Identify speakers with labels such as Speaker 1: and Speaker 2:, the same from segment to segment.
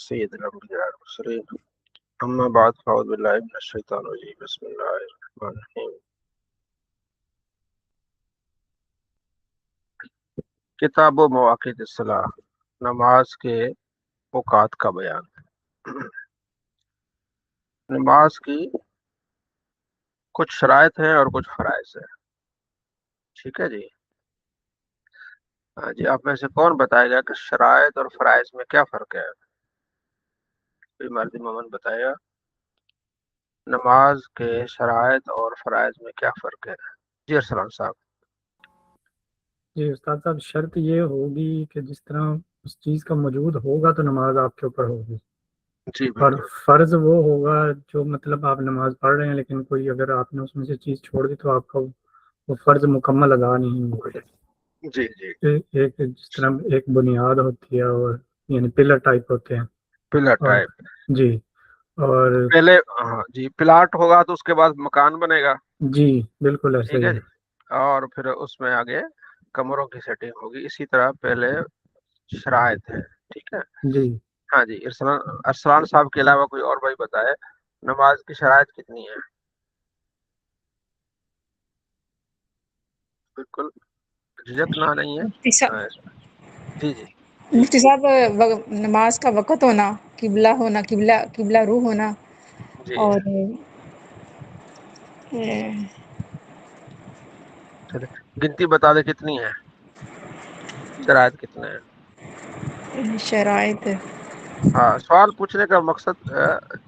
Speaker 1: سيد الأنبياء والمرسلين أما بعد فأعوذ بالله من الشيطان الرجيم بسم الله الرحمن الرحيم کتاب و مواقیت الصلاح، نماز کے اوقات کا بیان۔ نماز کی کچھ شرائط ہیں اور کچھ فرائض ہیں، ٹھیک ہے جی۔ ہاں جی، آپ میں سے کون بتائے گا کہ شرائط اور فرائض میں کیا فرق ہے؟ کوئی مرد مومن بتائے گا نماز کے شرائط اور فرائض میں کیا فرق ہے؟ جی ارسلان صاحب۔
Speaker 2: جی استاد صاحب، شرط یہ ہوگی کہ جس طرح اس چیز کا موجود ہوگا تو نماز آپ کے اوپر ہوگی،
Speaker 1: جی
Speaker 2: اور
Speaker 1: بالکل
Speaker 2: فرض وہ ہوگا جو مطلب آپ نماز پڑھ رہے ہیں لیکن کوئی اگر آپ نے اس میں سے چیز چھوڑ دی تو آپ کا وہ فرض مکمل ادا نہیں ہوگا۔
Speaker 1: جی جی
Speaker 2: ایک جس طرح ایک بنیاد ہوتی ہے اور یعنی پلر ٹائپ ہوتے ہیں،
Speaker 1: پلر
Speaker 2: اور
Speaker 1: ٹائپ
Speaker 2: جی اور
Speaker 1: پہلے ہاں جی پلاٹ ہوگا تو اس کے بعد مکان بنے گا،
Speaker 2: جی بالکل ایسا
Speaker 1: ٹھیک
Speaker 2: ہی
Speaker 1: ہے
Speaker 2: ہے۔
Speaker 1: جی، اور پھر اس میں آگے کمروں کی سیٹنگ ہوگی، اسی طرح پہلے شرائط ہے، ٹھیک ہے
Speaker 2: جی
Speaker 1: ہاں جی۔ ارسلان صاحب کے علاوہ کوئی اور بھائی بتائے نماز کی شرائط کتنی ہے؟ بالکل جھجکنا نہیں
Speaker 3: مفتی
Speaker 1: ہے۔
Speaker 3: صاحب
Speaker 1: جی جی
Speaker 3: مفتی صاحب نماز کا وقت ہونا، قبلہ ہونا، قبلہ روح ہونا،
Speaker 1: جی
Speaker 3: اور
Speaker 1: چلے گنتی بتا دے کتنی ہے، شرائط کتنے ہیں؟
Speaker 3: شرائط۔
Speaker 1: ہاں، سوال پوچھنے کا مقصد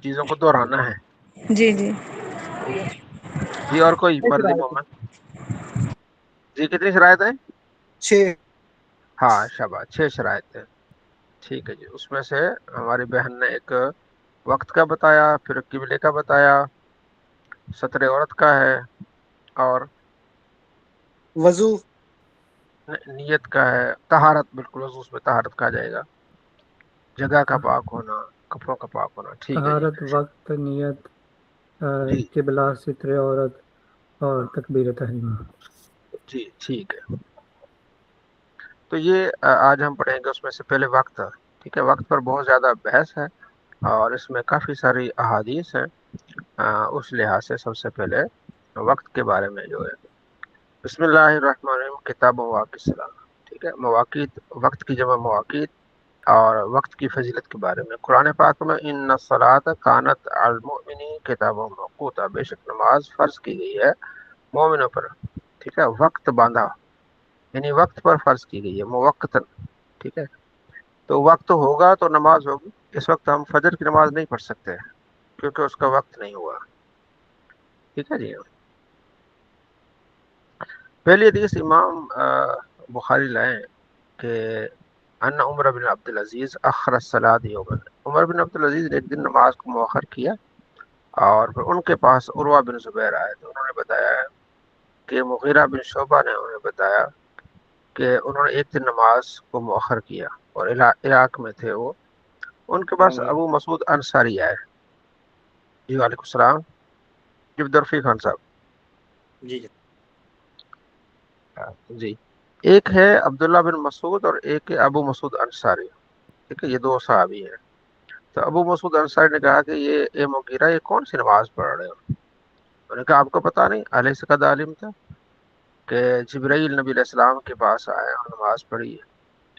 Speaker 1: چیزوں کو دہرانا ہے،
Speaker 3: جی جی
Speaker 1: ٹھیک ہے جی۔ اور کوئی مرضی محمد جی، کتنی شرائط ہیں؟
Speaker 4: 6۔
Speaker 1: ہاں شاباش، 6 شرائط ہیں، ٹھیک ہے جی۔ اس میں سے ہماری بہن نے ایک وقت کا بتایا، پھر قبلے کا بتایا، ستر عورت کا ہے، اور
Speaker 4: وضو،
Speaker 1: نیت کا ہے، طہارت، بالکل وضو میں طہارت کہا جائے گا، جگہ کا پاک ہونا، کپڑوں کا پاک ہونا، ٹھیک ہے جی۔
Speaker 2: طہارت، وقت، نیت،
Speaker 1: جی
Speaker 2: قبلہ، ستر عورت اور تکبیر تحریمہ۔
Speaker 1: جی ٹھیک ہے، تو یہ آج ہم پڑھیں گے۔ اس میں سے پہلے وقت، ٹھیک ہے، وقت پر بہت زیادہ بحث ہے اور اس میں کافی ساری احادیث ہیں، اس لحاظ سے سب سے پہلے وقت کے بارے میں جو ہے بسم اللہ الرحمن الرحیم، کتاب مواقیت الصلاۃ، ٹھیک ہے، مواقیت، وقت کی جمع مواقیت، اور وقت کی فضیلت کے بارے میں قرآن پاک میں ان الصلاۃ کانت علی المؤمنین کتابا موقوتا، بے شک نماز فرض کی گئی ہے مومنوں پر، ٹھیک ہے، وقت باندھا، یعنی وقت پر فرض کی گئی ہے موقتاً، ٹھیک ہے۔ تو وقت ہوگا تو نماز ہوگی۔ اس وقت ہم فجر کی نماز نہیں پڑھ سکتے کیونکہ اس کا وقت نہیں ہوا، ٹھیک ہے جی۔ پہلی حدیث امام بخاری لائیں کہ ان عمر بن عبد العزیز اخر الصلاۃ یوما، عمر بن عبد العزیز نے ایک دن نماز کو مؤخر کیا، اور پھر ان کے پاس عروہ بن زبیر آئے تو انہوں نے بتایا کہ مغیرہ بن شعبہ نے انہیں بتایا کہ انہوں نے ایک دن نماز کو مؤخر کیا، اور عراق میں تھے وہ۔ ان کے پاس ابو مسعود انصاری آئے۔ جی وعلیکم السلام، جی درفی خان صاحب۔
Speaker 4: جی
Speaker 1: جی، ایک ہے عبداللہ بن مسعود اور ایک ہے ابو مسعود انصاری، ٹھیک ہے، یہ دو صحابی ہیں۔ تو ابو مسعود انصاری نے کہا کہ یہ مغیرہ، یہ کون سی نماز پڑھ رہے ہو؟ انہوں نے کہا آپ کو پتہ نہیں، علیہ قد عالم تھا کہ جبرائیل نبی علیہ السلام کے پاس آئے اور نماز پڑھی،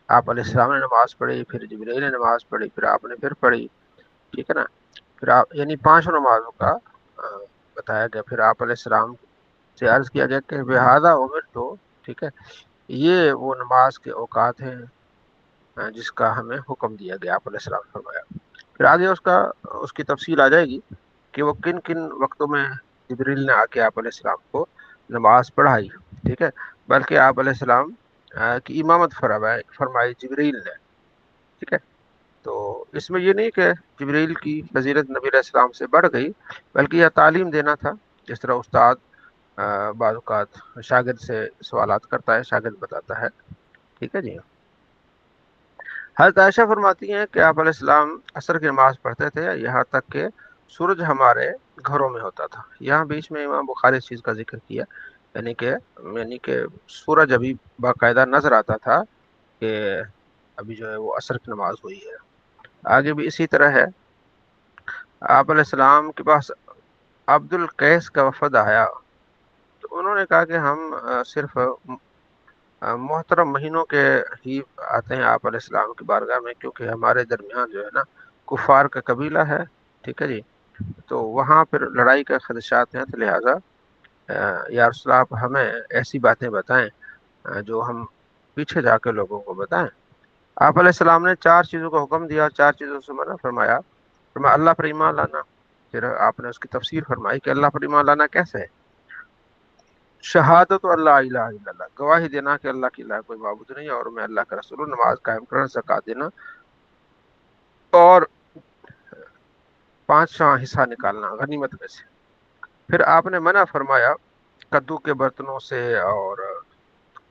Speaker 1: آپ علیہ السلام نے نماز پڑھی، پھر جبرائیل نے نماز پڑھی، پھر آپ نے پھر پڑھی، ٹھیک ہے نا۔ پھر آپ یعنی 5 نمازوں کا بتایا گیا۔ پھر آپ علیہ السلام سے عرض کیا گیا کہ بہذا عمر تو، ٹھیک ہے، یہ وہ نماز کے اوقات ہیں جس کا ہمیں حکم دیا گیا، آپ علیہ السلام نے فرمایا۔ پھر آگے اس کی تفصیل آ جائے گی کہ وہ کن کن وقتوں میں جبریل نے آ کے آپ علیہ السلام کو نماز پڑھائی، ٹھیک ہے، بلکہ آپ علیہ السلام کی امامت فرمائی جبریل نے، ٹھیک ہے۔ تو اس میں یہ نہیں کہ جبریل کی فضیلت نبی علیہ السلام سے بڑھ گئی، بلکہ یہ تعلیم دینا تھا، جس طرح استاد بعض اوقات شاگرد سے سوالات کرتا ہے، شاگرد بتاتا ہے، ٹھیک ہے جی۔ حضرت عائشہ فرماتی ہیں کہ آپ علیہ السلام عصر کی نماز پڑھتے تھے یہاں تک کہ سورج ہمارے گھروں میں ہوتا تھا۔ یہاں بیچ میں امام بخاری اس چیز کا ذکر کیا، یعنی کہ سورج ابھی باقاعدہ نظر آتا تھا کہ ابھی جو ہے وہ عصر کی نماز ہوئی ہے۔ آگے بھی اسی طرح ہے. آپ علیہ السلام کے پاس عبد القیس کا وفد آیا تو انہوں نے کہا کہ ہم صرف محترم مہینوں کے ہی آتے ہیں آپ علیہ السلام کی بارگاہ میں، کیونکہ ہمارے درمیان جو ہے نا کفار کا قبیلہ ہے، ٹھیک ہے جی، تو وہاں پھر لڑائی کا خدشات ہیں، تو لہٰذا یا رسول اللہ آپ ہمیں ایسی باتیں بتائیں جو ہم پیچھے جا کے لوگوں کو بتائیں. آپ علیہ السلام نے 4 چیزوں کا حکم دیا، 4 چیزوں سے منع فرمایا. اللہ پر ایمان لانا، پھر آپ نے اس کی تفسیر فرمائی کہ اللہ پر ایمان لانا کیسے ہے. شہادت اللہ الہ الا اللہ، گواہی دینا کہ اللہ کی الہ کوئی معبود نہیں اور میں اللہ کا رسول ہوں، نماز قائم کرنا، زکات دینا اور 5واں حصہ نکالنا غنیمت میں سے. پھر آپ نے منع فرمایا کدو کے برتنوں سے اور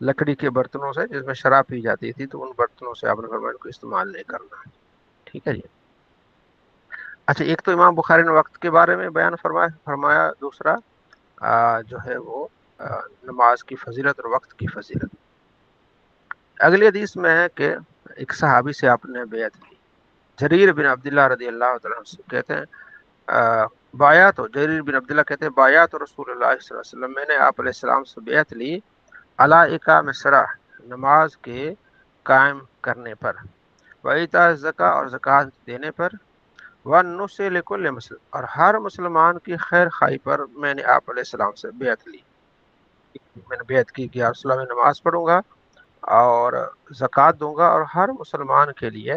Speaker 1: لکڑی کے برتنوں سے جس میں شراب پی جاتی تھی، تو ان برتنوں سے آپ نے فرمایا ان کو استعمال نہیں کرنا، ٹھیک ہے جی. اچھا، ایک تو امام بخاری نے وقت کے بارے میں بیان فرمایا، دوسرا جو ہے وہ نماز کی فضیلت اور وقت کی فضیلت. اگلی حدیث میں ہے کہ ایک صحابی سے آپ نے بیعت لی، جریر بن عبداللہ رضی اللہ تعالیٰ عنہ سے کہتے ہیں بایات، جریر بن عبداللہ کہتے ہیں بایات رسول اللہ صلی اللہ علیہ وسلم، میں نے آپ علیہ السلام سے بیعت لی علی اقام الصلاۃ، نماز کے قائم کرنے پر، وایتاء الزکاۃ اور زکات دینے پر، والنصح لکل مسلم اور ہر مسلمان کی خیر خواہی پر میں نے آپ علیہ السلام سے بیعت لی. میں نے بیعت کی کہ یا رسول اللہ میں نماز پڑھوں گا اور زکات دوں گا اور ہر مسلمان کے لیے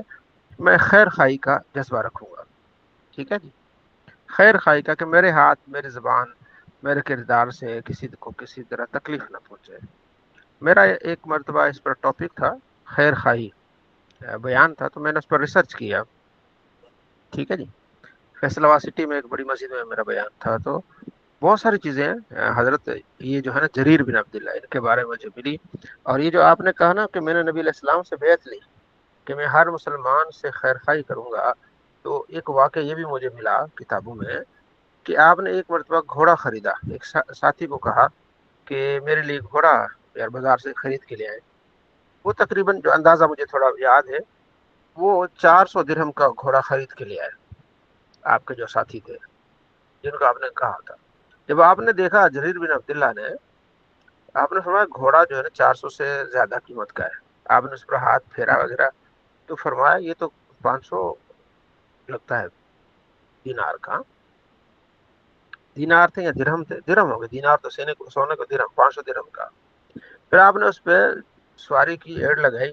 Speaker 1: میں خیر خواہی کا جذبہ رکھوں گا، ٹھیک ہے جی. خیر خواہی کا کہ میرے ہاتھ، میری زبان، میرے کردار سے کسی کو کسی طرح تکلیف نہ پہنچے. میرا ایک مرتبہ اس پر ٹاپک تھا خیر خواہی بیان تھا، تو میں نے اس پر ریسرچ کیا، ٹھیک ہے جی. فیصل آباد سٹی میں ایک بڑی مسجد میں میرا بیان تھا، تو بہت ساری چیزیں حضرت یہ جو ہے نا جریر بن عبداللہ ان کے بارے میں مجھے ملی. اور یہ جو آپ نے کہا نا کہ میں نے نبی علیہ السلام سے بیعت لی کہ میں ہر مسلمان سے خیر خواہی کروں گا، تو ایک واقعہ یہ بھی مجھے ملا کتابوں میں کہ آپ نے ایک مرتبہ گھوڑا خریدا. ایک ساتھی کو کہا کہ میرے لیے گھوڑا یار بازار سے خرید کے لے آئے. وہ تقریباً جو اندازہ مجھے تھوڑا یاد ہے، وہ 400 درہم کا گھوڑا خرید کے لے آئے آپ کے جو ساتھی تھے جن کو آپ نے کہا تھا. جب آپ نے دیکھا جریر بن عبداللہ نے، آپ نے فرمایا گھوڑا جو ہے نا 400 سے زیادہ قیمت کا ہے. آپ نے اس پر ہاتھ پھیرا وغیرہ تو فرمایا یہ تو 500 لگتا ہے دینار کا. دینار تھے یا درہم تھے؟ درہم ہو گئے، دینار تو سونے کو درہم، 500 درہم کا. پھر آپ نے اس پہ سواری کی ایڈ لگائی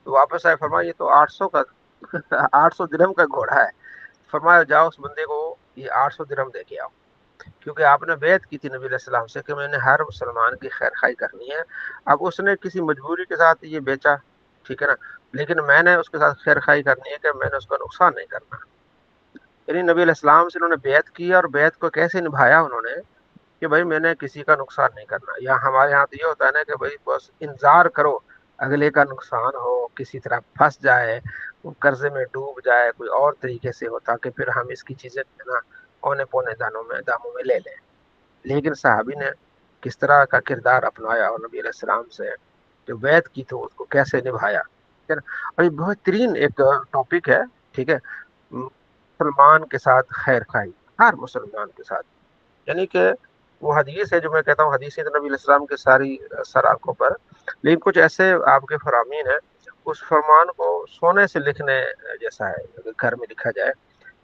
Speaker 1: تو واپس آئے، فرمایا یہ تو 800 کا 800 درہم کا گھوڑا ہے. فرمایا جاؤ اس بندے کو یہ 800 درہم دے کے آؤ، کیونکہ آپ نے بیعت کی تھی نبی علیہ السلام سے کہ میں نے ہر مسلمان کی خیر خواہی کرنی ہے. اب اس نے کسی مجبوری کے ساتھ یہ بیچا، ٹھیک ہے نا، لیکن میں نے اس کے ساتھ خیر خواہی کرنی ہے کہ میں نے اس کا نقصان نہیں کرنا. یعنی نبی علیہ السلام سے انہوں نے بیعت کی اور بیعت کو کیسے نبھایا انہوں نے کہ بھائی میں نے کسی کا نقصان نہیں کرنا. یا ہمارے یہاں تو یہ ہوتا ہے نا کہ بھائی بس انتظار کرو اگلے کا نقصان ہو، کسی طرح پھنس جائے، وہ قرضے میں ڈوب جائے کوئی اور طریقے سے ہو، تاکہ پھر ہم اس کی چیزیں نا اونے پونے داموں میں لے لیں. لیکن صحابی نے کس طرح کا کردار اپنایا اور نبی علیہ السلام سے جو بیعت کی تو اس کو کیسے نبھایا. اور یہ بہترین ایک ٹاپک ہے، ٹھیک ہے، مسلمان کے ساتھ خیر خواہی، ہر مسلمان کے ساتھ. یعنی کہ وہ حدیث ہے جو میں کہتا ہوں حدیث نبی علیہ السلام کے ساری سر آنکھوں پر، لیکن کچھ ایسے آپ کے فرامین ہیں اس فرمان کو سونے سے لکھنے جیسا ہے، اگر گھر میں لکھا جائے.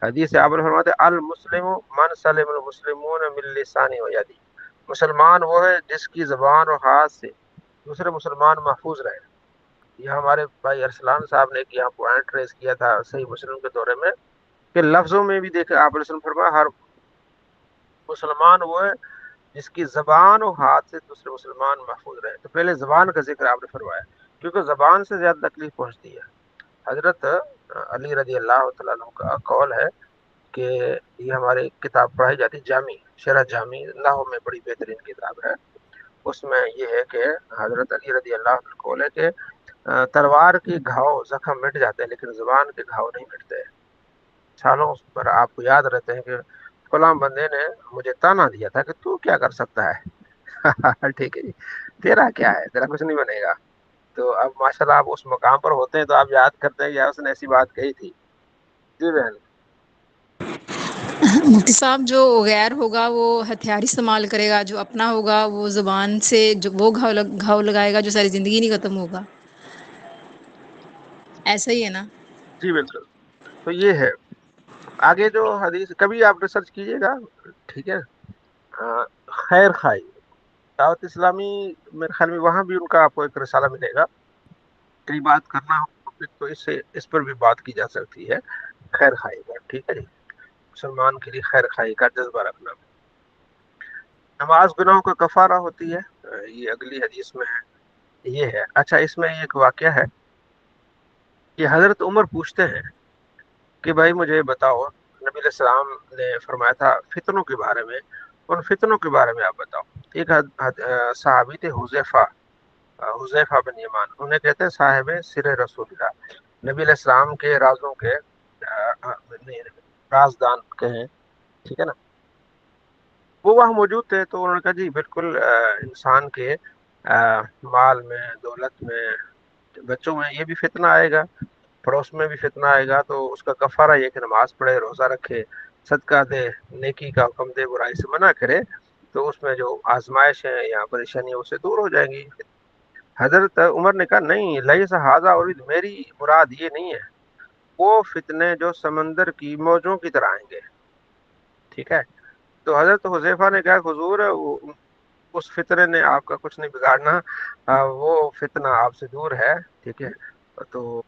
Speaker 1: حدیث آپ نے فرماتے المسلم من سلم المسلمون من لسانه و یدی، مسلمان وہ ہے جس کی زبان اور ہاتھ سے دوسرے مسلمان محفوظ رہے. یہ ہمارے بھائی ارسلان صاحب نے ایک یہاں پوائنٹ ریز کیا تھا صحیح مسلم کے دورے میں کہ لفظوں میں بھی دیکھیں آپ نے فرمایا ہر مسلمان وہ ہے جس کی زبان و ہاتھ سے دوسرے مسلمان محفوظ رہے. تو پہلے زبان کا ذکر آپ نے فرمایا کیونکہ زبان سے زیادہ تکلیف پہنچتی ہے. حضرت علی رضی اللہ تعالیٰ عنہ کا قول ہے کہ یہ ہماری کتاب پڑھائی جاتی جامع شرح جامع نحو میں بڑی بہترین کتاب ہے. اس میں یہ ہے کہ حضرت علی رضی اللہ عنہ کا قول ہے کہ تلوار کی گھاؤ زخم مٹ جاتے ہیں لیکن زبان کے گھاؤ نہیں مٹتے. سالوں پر آپ کو یاد رہتے ہیں کہ فلاں بندے نے مجھے تانا دیا تھا کہ تو کیا کر سکتا ہے ٹھیک ہے جی، تیرا کیا ہے، تیرا کچھ نہیں بنے گا. تو اب ماشاءاللہ آپ اس مقام پر ہوتے ہیں تو آپ یاد کرتے ہیں کہ اس نے ایسی بات کہی تھی. جی بہن.
Speaker 3: مفتی صاحب جو غیر ہوگا وہ ہتھیار استعمال کرے گا، جو اپنا ہوگا وہ زبان سے جو وہ گھاؤ لگائے گا جو ساری زندگی نہیں ختم ہوگا. ایسا ہی ہے نا؟
Speaker 1: جی بالکل. تو یہ ہے آگے جو حدیث، کبھی آپ ریسرچ کیجیے گا. ٹھیک ہے. خیر خائی دعوت اسلامی، میرے خیال میں وہاں بھی ان کا آپ کو ایک رسالہ ملے گا. کئی بات کرنا ہو تو اس پر بھی بات کی جا سکتی ہے، خیر خائی کا. ٹھیک ہے جی. مسلمان کے لیے خیر خائی کا جذبہ رکھنا. نماز گناہوں کا کفارہ ہوتی ہے، یہ اگلی حدیث میں ہے. یہ ہے. اچھا، اس میں ایک واقعہ ہے کہ حضرت عمر پوچھتے ہیں کہ بھائی مجھے بتاؤ، نبی علیہ السلام نے فرمایا تھا فتنوں کے بارے میں، ان فتنوں کے بارے میں آپ بتاؤ. ایک صحابی تھے حذیفہ بن یمان، انہیں کہتے ہیں صاحب سر رسول اللہ، نبی علیہ السلام کے رازوں کے رازدان کہیں. ٹھیک ہے نا. وہ وہاں موجود تھے تو انہوں نے کہا جی بالکل، انسان کے مال میں، دولت میں، بچوں میں یہ بھی فتنہ آئے گا، پڑوس میں بھی فتنہ آئے گا. تو اس کا کفارہ یہ کہ نماز پڑھے، روزہ رکھے، صدقہ دے، نیکی کا حکم دے، برائی سے منع کرے، تو اس میں جو آزمائش ہے یا پریشانی ہے اسے دور ہو جائیں گی. حضرت عمر نے کہا نہیں، لیس ھذا ارید، میری مراد یہ نہیں ہے. وہ فتنے جو سمندر کی موجوں کی طرح آئیں گے. ٹھیک ہے. تو حضرت حذیفہ نے کہا حضور، اس فتنے نے آپ کا کچھ نہیں بگاڑنا، وہ فتنہ آپ سے دور ہے. ٹھیک ہے. تو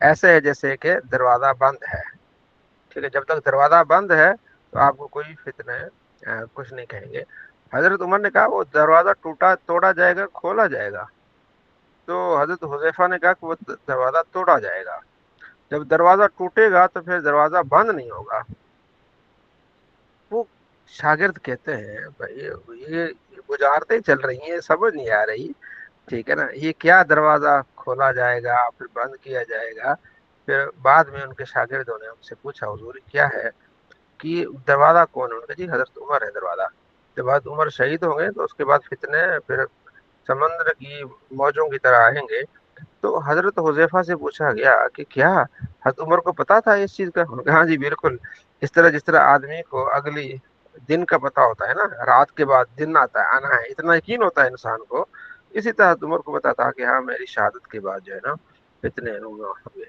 Speaker 1: ایسے ہے جیسے کہ دروازہ بند ہے. ٹھیک ہے. جب تک دروازہ بند ہے تو آپ کو کوئی فتنہ کچھ نہیں کہیں گے. حضرت عمر نے کہا وہ دروازہ توڑا جائے گا، کھولا جائے گا. تو حضرت حذیفہ نے کہا کہ وہ دروازہ توڑا جائے گا. جب دروازہ ٹوٹے گا تو پھر دروازہ بند نہیں ہوگا. وہ شاگرد کہتے ہیں بھائی یہ گزارتے چل رہی ہیں، سمجھ نہیں آ رہی. ٹھیک ہے نا. یہ کیا دروازہ کھولا جائے گا پھر بند کیا جائے گا؟ پھر بعد میں ان کے شاگردوں نے ہم سے پوچھا حضور کیا ہے کہ دروازہ کون ہے؟ ان کا جی حضرت عمر ہے دروازہ. جب حضرت عمر شہید ہوں گے تو اس کے بعد فتنے پھر سمندر کی موجوں کی طرح آئیں گے. تو حضرت حذیفہ سے پوچھا گیا کہ کیا حضرت عمر کو پتا تھا اس چیز کا؟ ہاں جی بالکل. جس طرح آدمی کو اگلی دن کا پتا ہوتا ہے نا، رات کے بعد دن آتا ہے، آنا ہے، اتنا یقین ہوتا ہے انسان کو، اسی طرح عمر کو پتا تھا کہ ہاں میری شہادت کے بعد جو ہے نا فتنے ہوئے.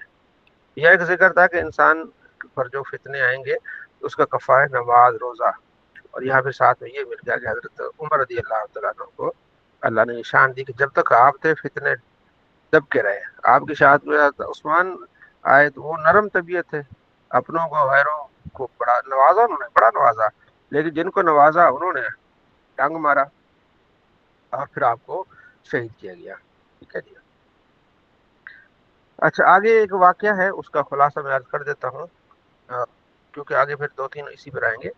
Speaker 1: یہ ایک ذکر تھا کہ انسان پر جو فتنے آئیں گے اس کا کفارہ نماز، روزہ. اور یہاں پہ ساتھ میں یہ مل گیا کہ حضرت عمر رضی اللہ تعالیٰ عنہ کو اللہ نے نشان دی کہ جب تک آپ تھے فتنے دب کے رہے. آپ کی شہادت میں عثمان آئے تو وہ نرم طبیعت تھے، اپنوں کو غیروں کو بڑا نوازا، انہوں نے بڑا نوازا، لیکن جن کو نوازا انہوں نے ٹانگ مارا اور پھر آپ کو شہید کیا گیا. ٹھیک ہے جی. اچھا، آگے ایک واقعہ ہے، اس کا خلاصہ میں عرض کر دیتا ہوں کیونکہ آگے پھر 2-3 اسی پر آئیں گے.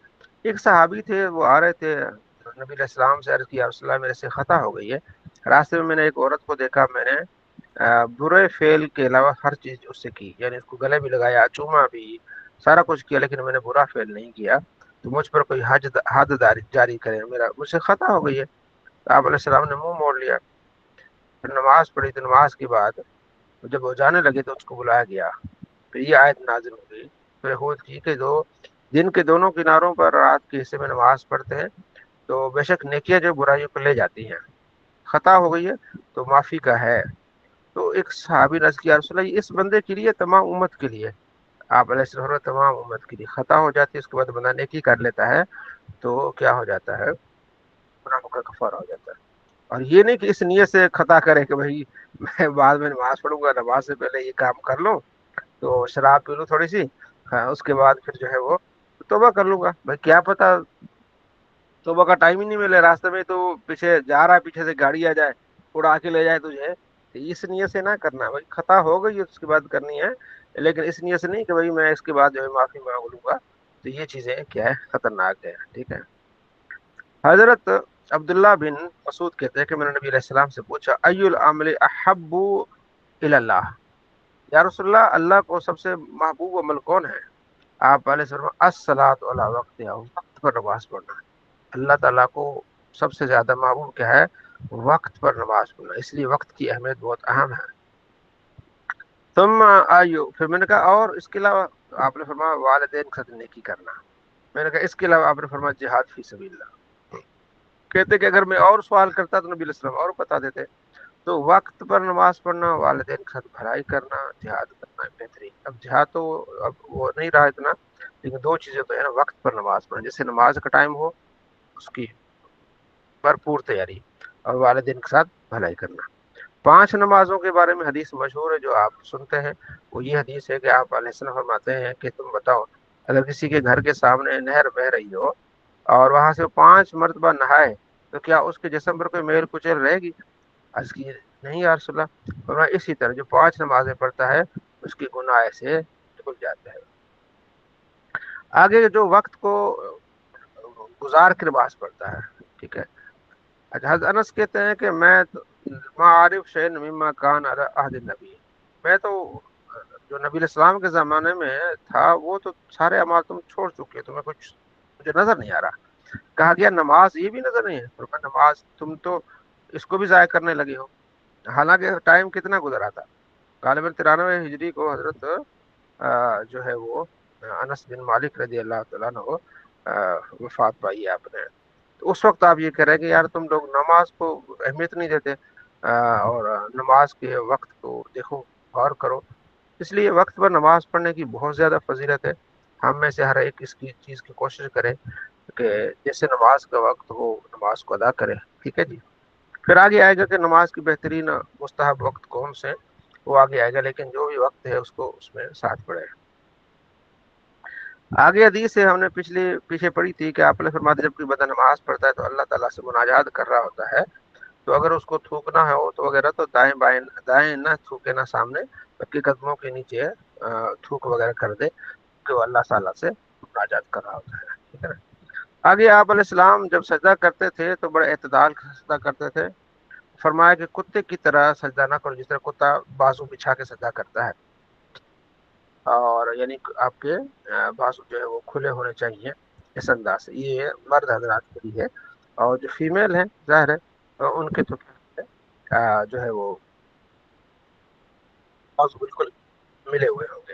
Speaker 1: ایک صحابی تھے، وہ آ رہے تھے، نبی علیہ السلام سے عرض کیا رسول اللہ میرے سے خطا ہو گئی ہے. راستے میں نے ایک عورت کو دیکھا، میں نے برے فعل کے علاوہ ہر چیز اس سے کی، یعنی اس کو گلے بھی لگایا، چوما بھی، سارا کچھ کیا، لیکن میں نے برا فعل نہیں کیا. تو مجھ پر کوئی حد جاری کرے، مجھ سے خطا ہو گئی ہے. تو آپ علیہ السلام نے منہ موڑ لیا. پھر نماز پڑھی. تو نماز کے بعد جب وہ جانے لگے تو اس کو بلایا گیا. پھر یہ آیت نازل ہو گئی، پھر خود کی کہ دن کے دونوں کناروں پر رات کے حصے میں نماز پڑھتے ہیں تو بے شک نیکیاں جو برائیوں کو لے جاتی ہیں. خطا ہو گئی ہے تو معافی کا ہے. تو ایک صحابی نے عرض کیا رسول اللہ اس بندے کے لیے، تمام امت کے لیے؟ آپ علیہ السلام تمام امت کے لیے. خطا ہو جاتی ہے اس کے بعد بندہ نیکی کر لیتا ہے تو کیا ہو جاتا ہے؟ گناہوں کا کفارہ ہو جاتا ہے. اور یہ نہیں کہ اس نیت سے خطا کرے کہ بھائی میں بعد میں نماز پڑھوں گا، نماز سے پہلے یہ کام کر لوں، تو شراب پی لوں تھوڑی سی، اس کے بعد پھر جو ہے وہ توبہ کر لوں گا. بھائی کیا پتا توبہ کا ٹائم ہی نہیں ملے، راستے میں تو پیچھے جا رہا ہے، پیچھے سے گاڑی آ جائے اڑا کے لے جائے تجھے. اس نیت سے نہ کرنا. بھائی خطا ہو گئی اس کے بعد کرنی ہے، لیکن اس نیت سے نہیں کہ بھائی میں اس کے بعد جو ہے معافی مانگ لوں گا. تو یہ چیزیں کیا ہے؟ خطرناک ہے. ٹھیک ہے. حضرت عبداللہ بن مسعود کہتے ہیں کہ میں نے نبی علیہ السلام سے پوچھا ای العمل احب الی اللہ، یا رسول اللہ اللہ کو سب سے محبوب عمل کون ہے؟ آپ علیہ السلام الصلاۃ علی وقتہا، وقت پر نماز پڑھنا. اللہ تعالیٰ کو سب سے زیادہ محبوب کیا ہے؟ وقت پر نماز پڑھنا. اس لیے وقت کی اہمیت بہت اہم ہے. ثم آیو، پھر میں نے کہا اور اس کے علاوہ آپ نے فرمایا والدین کے ساتھ نیکی کرنا. میں نے کہا اس کے علاوہ آپ نے فرمایا جہاد فی سبیل اللہ. کہتے کہ اگر میں اور سوال کرتا تو نبی علیہ السلام اور بتا دیتے. تو وقت پر نماز پڑھنا، والدین کے ساتھ بھلائی کرنا، جہاد کرنا بہترین. اب جہاد تو اب وہ نہیں رہا اتنا، لیکن دو چیزیں تو ہے نا، وقت پر نماز پڑھنا جیسے نماز کا ٹائم ہو اس کی بھرپور تیاری، اور والدین کے ساتھ بھلائی کرنا. 5 نمازوں کے بارے میں حدیث مشہور ہے جو آپ سنتے ہیں. وہ یہ حدیث ہے کہ آپ علیہ السلام فرماتے ہیں کہ تم بتاؤ اگر کسی کے گھر کے سامنے نہر بہ رہی ہو اور وہاں سے 5 مرتبہ نہائے تو کیا اس کے جسم پر کوئی میل کچل رہے گی؟ عرض کی نہیں یا رسول اللہ. فرمایا اسی طرح جو 5 نمازیں پڑھتا ہے اس کی گناہ ایسے دھل جاتے ہیں. آگے جو وقت کو گزار کے نماز پڑھتا ہے، ٹھیک ہے. اچھا، حضرت انس کہتے ہیں کہ میں معارف شین مما کان علی عہد النبی، میں تو جو نبی علیہ السلام کے زمانے میں تھا وہ تو سارے اعمال تم چھوڑ چکے، تمہیں کچھ مجھے نظر نہیں آ رہا. کہا گیا نماز یہ بھی نظر نہیں ہے؟ فرمایا نماز تم تو اس کو بھی ضائع کرنے لگے ہو، حالانکہ ٹائم کتنا گزرا تھا. غالباً 93 ہجری کو حضرت جو ہے وہ انس بن مالک رضی اللہ تعالیٰ عنہ وفات پائی ہے آپ نے. تو اس وقت آپ یہ کہہ رہے ہیں کہ یار تم لوگ نماز کو اہمیت نہیں دیتے، اور نماز کے وقت کو دیکھو، غور کرو. اس لیے وقت پر نماز پڑھنے کی بہت زیادہ فضیلت ہے. ہم میں سے ہر ایک اس کی چیز کی کوشش کرے کہ جیسے نماز کا وقت ہو نماز کو ادا کرے. ٹھیک ہے جی. پھر آگے آئے گا کہ نماز کی بہترین مستحب وقت کون سے، وہ آگے آئے گا، لیکن جو بھی وقت ہے اس کو اس میں ساتھ پڑھے. آگے حدیث سے ہم نے پیچھے پڑھی تھی کہ آپ نے فرمایا جب کوئی بندہ نماز پڑھتا ہے تو اللہ تعالیٰ سے مناجات کر رہا ہوتا ہے، تو اگر اس کو تھوکنا ہے تو وغیرہ تو دائیں نہ تھوکے نہ سامنے، بلکہ قدموں کے نیچے تھوک وغیرہ کر دے کہ وہ اللہ تعالیٰ سے مناجات کر رہا ہوتا ہے. ٹھیک ہے نا. آگے آپ علیہ السلام جب سجدہ کرتے تھے تو بڑے اعتدال سے سجدہ کرتے تھے. فرمایا کہ کتے کی طرح سجدہ نہ کرو، جس طرح کتا بازو بچھا کے سجدہ کرتا ہے، اور یعنی آپ کے بازو جو ہے وہ کھلے ہونے چاہیے اس انداز سے. یہ مرد حضرات کے لیے ہے، اور جو فیمیل ہیں ظاہر ہے ان کے تو جو ہے وہ بازو بالکل ملے ہوئے ہوں گے.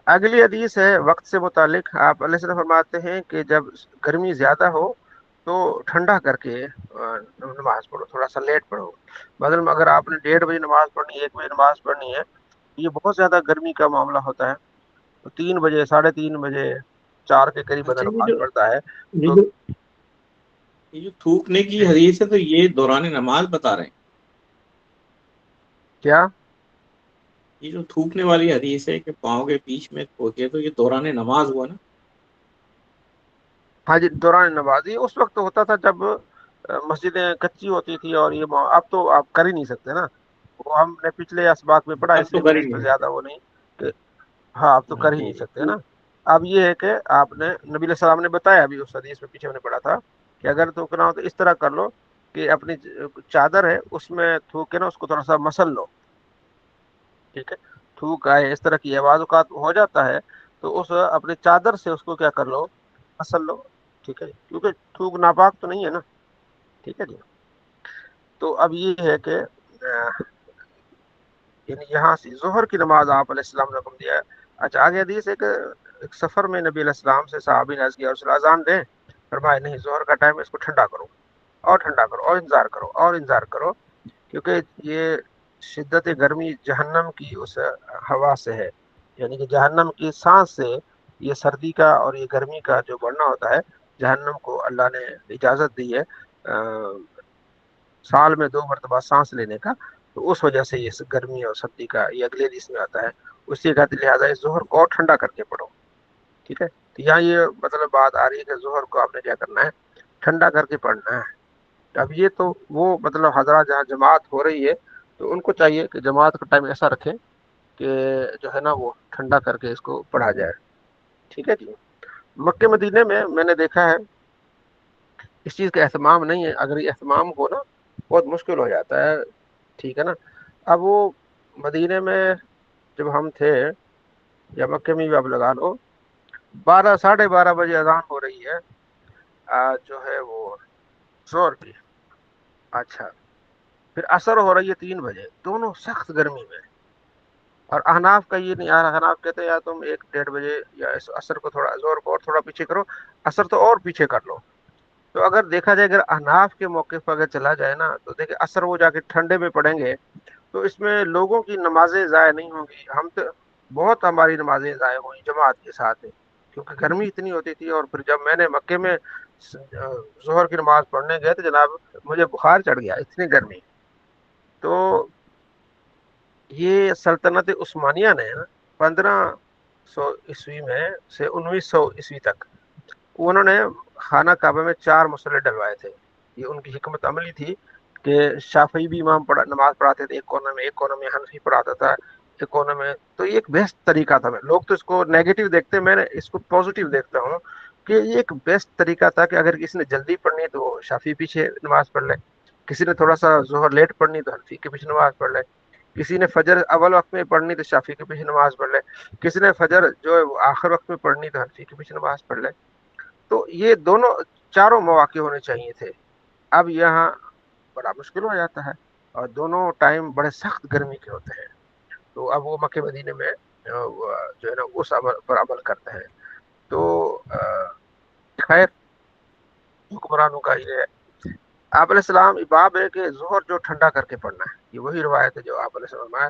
Speaker 1: اگلی حدیث ہے وقت سے متعلق. آپ علیہ السلام فرماتے ہیں کہ جب گرمی زیادہ ہو تو ٹھنڈا کر کے نماز پڑھو، تھوڑا سا لیٹ پڑھو. بدل میں اگر آپ نے 1:30 بجے نماز پڑھنی ہے، 1 بجے نماز پڑھنی ہے، یہ بہت زیادہ گرمی کا معاملہ ہوتا ہے، تو 3 بجے 3:30 بجے 4 کے قریب بندہ
Speaker 4: اچھا
Speaker 1: نماز پڑھتا ہے.
Speaker 4: یہ
Speaker 1: تو
Speaker 4: جو یہ جو تھوکنے کی حدیث ہے تو یہ دوران نماز بتا رہے ہیں؟
Speaker 1: کیا
Speaker 4: یہ جو تھوکنے والی حدیث ہے کہ پاؤں کے بیچ میں تھوکے، تو یہ دوران نماز ہوا نا؟
Speaker 1: ہاں جی، دوران نماز یہ اس وقت ہوتا تھا جب مسجدیں کچی ہوتی تھی، اور یہ اب تو آپ کر ہی نہیں سکتے نا. وہ ہم نے پچھلے اسباق میں پڑھا،
Speaker 4: اب
Speaker 1: اس
Speaker 4: تو
Speaker 1: لیے
Speaker 4: کر
Speaker 1: میں
Speaker 4: ہی
Speaker 1: اس پہ
Speaker 4: نہیں
Speaker 1: زیادہ
Speaker 4: سکتے.
Speaker 1: وہ نہیں کہ ہاں اب تو کر ہی
Speaker 4: جی
Speaker 1: نہیں
Speaker 4: جی
Speaker 1: سکتے نا. اب یہ ہے کہ آپ نے نبی علیہ السلام نے بتایا ابھی اس حدیث میں، پیچھے میں نے پڑھا تھا کہ اگر تھوکنا ہو تو اس طرح کر لو کہ اپنی چادر ہے اس میں تھوک کے نا اس کو تھوڑا سا مسل لو. ٹھیک ہے. تھوک آئے اس طرح کی آواز اوقات ہو جاتا ہے تو اس اپنے چادر سے اس کو کیا کر لو، مسل لو. ٹھیک ہے جی، کیونکہ تھوک ناپاک تو نہیں ہے نا. ٹھیک ہے جی. تو اب یہ ہے کہ یعنی یہاں سے ظہر کی نماز آپ علیہ السلام نے حکم دیا ہے. اچھا، آگے حدیث ہے کہ ایک سفر میں نبی علیہ السلام سے صحابی نے عرض کیا رسول اللہ اذان دیں. فرمایا نہیں، ظہر کا ٹائم ہے، اس کو ٹھنڈا کرو اور ٹھنڈا کرو اور انتظار کرو اور انتظار کرو، کیونکہ یہ شدت گرمی جہنم کی اس ہوا سے ہے، یعنی کہ جہنم کی سانس سے یہ سردی کا اور یہ گرمی کا جو بڑھنا ہوتا ہے، جہنم کو اللہ نے اجازت دی ہے سال میں 2 مرتبہ سانس لینے کا. تو اس وجہ سے یہ گرمی اور سردی کا یہ اگلے حدیث میں آتا ہے. اسی کا لہٰذا اس ظہر کو اور ٹھنڈا کر کے پڑھو. ٹھیک ہے. تو یہاں یہ مطلب بات آ رہی ہے کہ ظہر کو آپ نے کیا کرنا ہے، ٹھنڈا کر کے پڑھنا ہے. اب یہ تو وہ مطلب حضرات جہاں جماعت ہو رہی ہے تو ان کو چاہیے کہ جماعت کا ٹائم ایسا رکھیں کہ جو ہے نا وہ ٹھنڈا کر کے اس کو پڑھا جائے. ٹھیک ہے جی. مکہ مدینے میں نے دیکھا ہے اس چیز کا اہتمام نہیں ہے. اگر یہ اہتمام ہو نا بہت مشکل ہو جاتا ہے. ٹھیک ہے نا. اب وہ مدینے میں جب ہم تھے یا مکے میں بھی آپ لگا لو 12 بجے اذان ہو رہی ہے جو ہے وہ زور کی. اچھا، پھر عصر ہو رہی ہے 3 بجے، دونوں سخت گرمی میں. اور احناف کا یہ نہیں، احناف کہتے ہیں یا تم 1-1:30 بجے یا اس عصر کو تھوڑا زور کو اور تھوڑا پیچھے کرو، عصر تو اور پیچھے کر لو۔ تو اگر دیکھا جائے اگر احناف کے موقف پر اگر چلا جائے نا تو دیکھیں عصر وہ جا کے ٹھنڈے میں پڑھیں گے تو اس میں لوگوں کی نمازیں ضائع نہیں ہوں گی، ہم تو بہت ہماری نمازیں ضائع ہوئی جماعت کے ساتھ، کیونکہ گرمی اتنی ہوتی تھی۔ اور پھر جب میں نے مکے میں ظہر کی نماز پڑھنے گئے تو جناب مجھے بخار چڑھ گیا، اتنی گرمی۔ تو یہ سلطنت عثمانیہ نے 1500 عیسوی میں سے 1900 عیسوی تک انہوں نے خانہ کعبہ میں 4 مسلح ڈلوائے تھے۔ یہ ان کی حکمت عملی تھی کہ شافعی بھی امام نماز پڑھاتے تھے ایک کونے میں حنفی پڑھاتا تھا ایک کونے میں۔ تو یہ ایک بیسٹ طریقہ تھا، لوگ تو اس کو نیگیٹو دیکھتے ہیں، میں نے اس کو پازیٹیو دیکھتا ہوں کہ یہ ایک بیسٹ طریقہ تھا کہ اگر کسی نے جلدی پڑھنی ہے تو وہ شافعی پیچھے نماز پڑھ لے، کسی نے تھوڑا سا ظہر لیٹ پڑھنی تو حنفی کے پیچھے نماز پڑھ لے، کسی نے فجر اول وقت میں پڑھنی تو شافعی کے پیچھے نماز پڑھ لے، کسی نے فجر جو ہے وہ آخر وقت میں پڑھنی تو حنفی کے پیچھے نماز پڑھ لے۔ تو یہ دونوں چاروں مواقع ہونے چاہیے تھے۔ اب یہاں بڑا مشکل ہو جاتا ہے اور دونوں ٹائم بڑے سخت گرمی کے ہوتے ہیں، تو اب وہ مکہ مدینے میں جو ہے نا اس عمل پر عمل کرتے ہیں۔ تو خیر حکمرانوں کا یہ ہے۔ آپ علیہ السلام باب ہے کہ ظہر جو ٹھنڈا کر کے پڑھنا ہے، یہ وہی روایت ہے جو آپ علیہ السلام ہے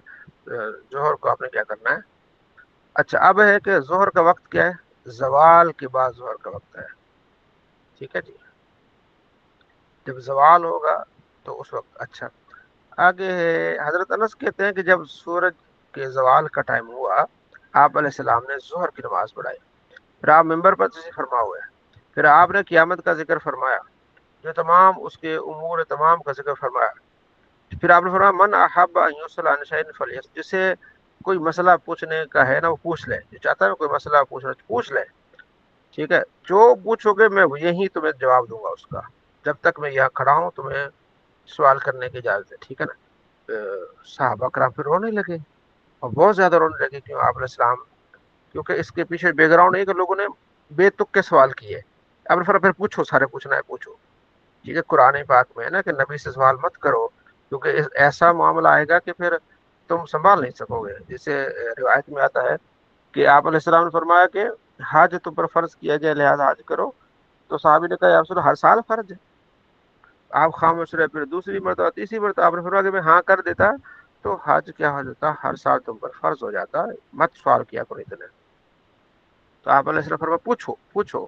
Speaker 1: ظہر کو آپ نے کیا کرنا ہے۔ اچھا اب ہے کہ ظہر کا وقت کیا ہے، زوال کے بعد ظہر کا وقت ہے، ٹھیک ہے جی، جب زوال ہوگا تو اس وقت۔ اچھا آگے ہے حضرت انس کہتے ہیں کہ جب سورج کے زوال کا ٹائم ہوا آپ علیہ السلام نے ظہر کی نماز پڑھائی، پھر آپ ممبر پر تشریف فرما ہوئے، پھر آپ نے قیامت کا ذکر فرمایا، جو تمام اس کے امور تمام کا ذکر فرمایا، پھر آپ نے فرمایا من احب ان یسأل عن شیء فلیسأل، جسے کوئی مسئلہ پوچھنے کا ہے نا وہ پوچھ لے، جو چاہتا ہے نا کوئی مسئلہ پوچھنا پوچھ لے، ٹھیک ہے، جو پوچھو گے میں یہی تمہیں جواب دوں گا اس کا، جب تک میں یہاں کھڑا ہوں تمہیں سوال کرنے کی اجازت ہے، ٹھیک ہے نا۔ صحابہ کرام پھر رونے لگے اور بہت زیادہ رونے لگے، کیوں آپ علیہ السلام، کیونکہ اس کے پیچھے بیک گراؤنڈ ہے کہ لوگوں نے بے تک کے سوال کیے۔ اب پھر پوچھو، سارے پوچھنا ہے پوچھو، ٹھیک ہے۔ قرآن پاک میں ہے نا کہ نبی سے سوال مت کرو، کیونکہ ایسا معاملہ آئے گا کہ پھر تم سنبھال نہیں سکو گے۔ جسے روایت میں آتا ہے کہ آپ علیہ السلام نے فرمایا کہ حج تم پر فرض کیا جائے لہذا حج کرو، تو صحابی نے کہا یا رسول اللہ ہر سال فرض ہے؟ آپ خاموش رہے، پھر دوسری مرتبہ تیسری مرتبہ آپ نے فرمایا کہ میں ہاں کر دیتا تو حج کیا ہو جاتا، ہر سال تم پر فرض ہو جاتا، مت سوال کیا کرو اتنے۔ تو آپ علیہ السلام فرمایا پوچھو پوچھو۔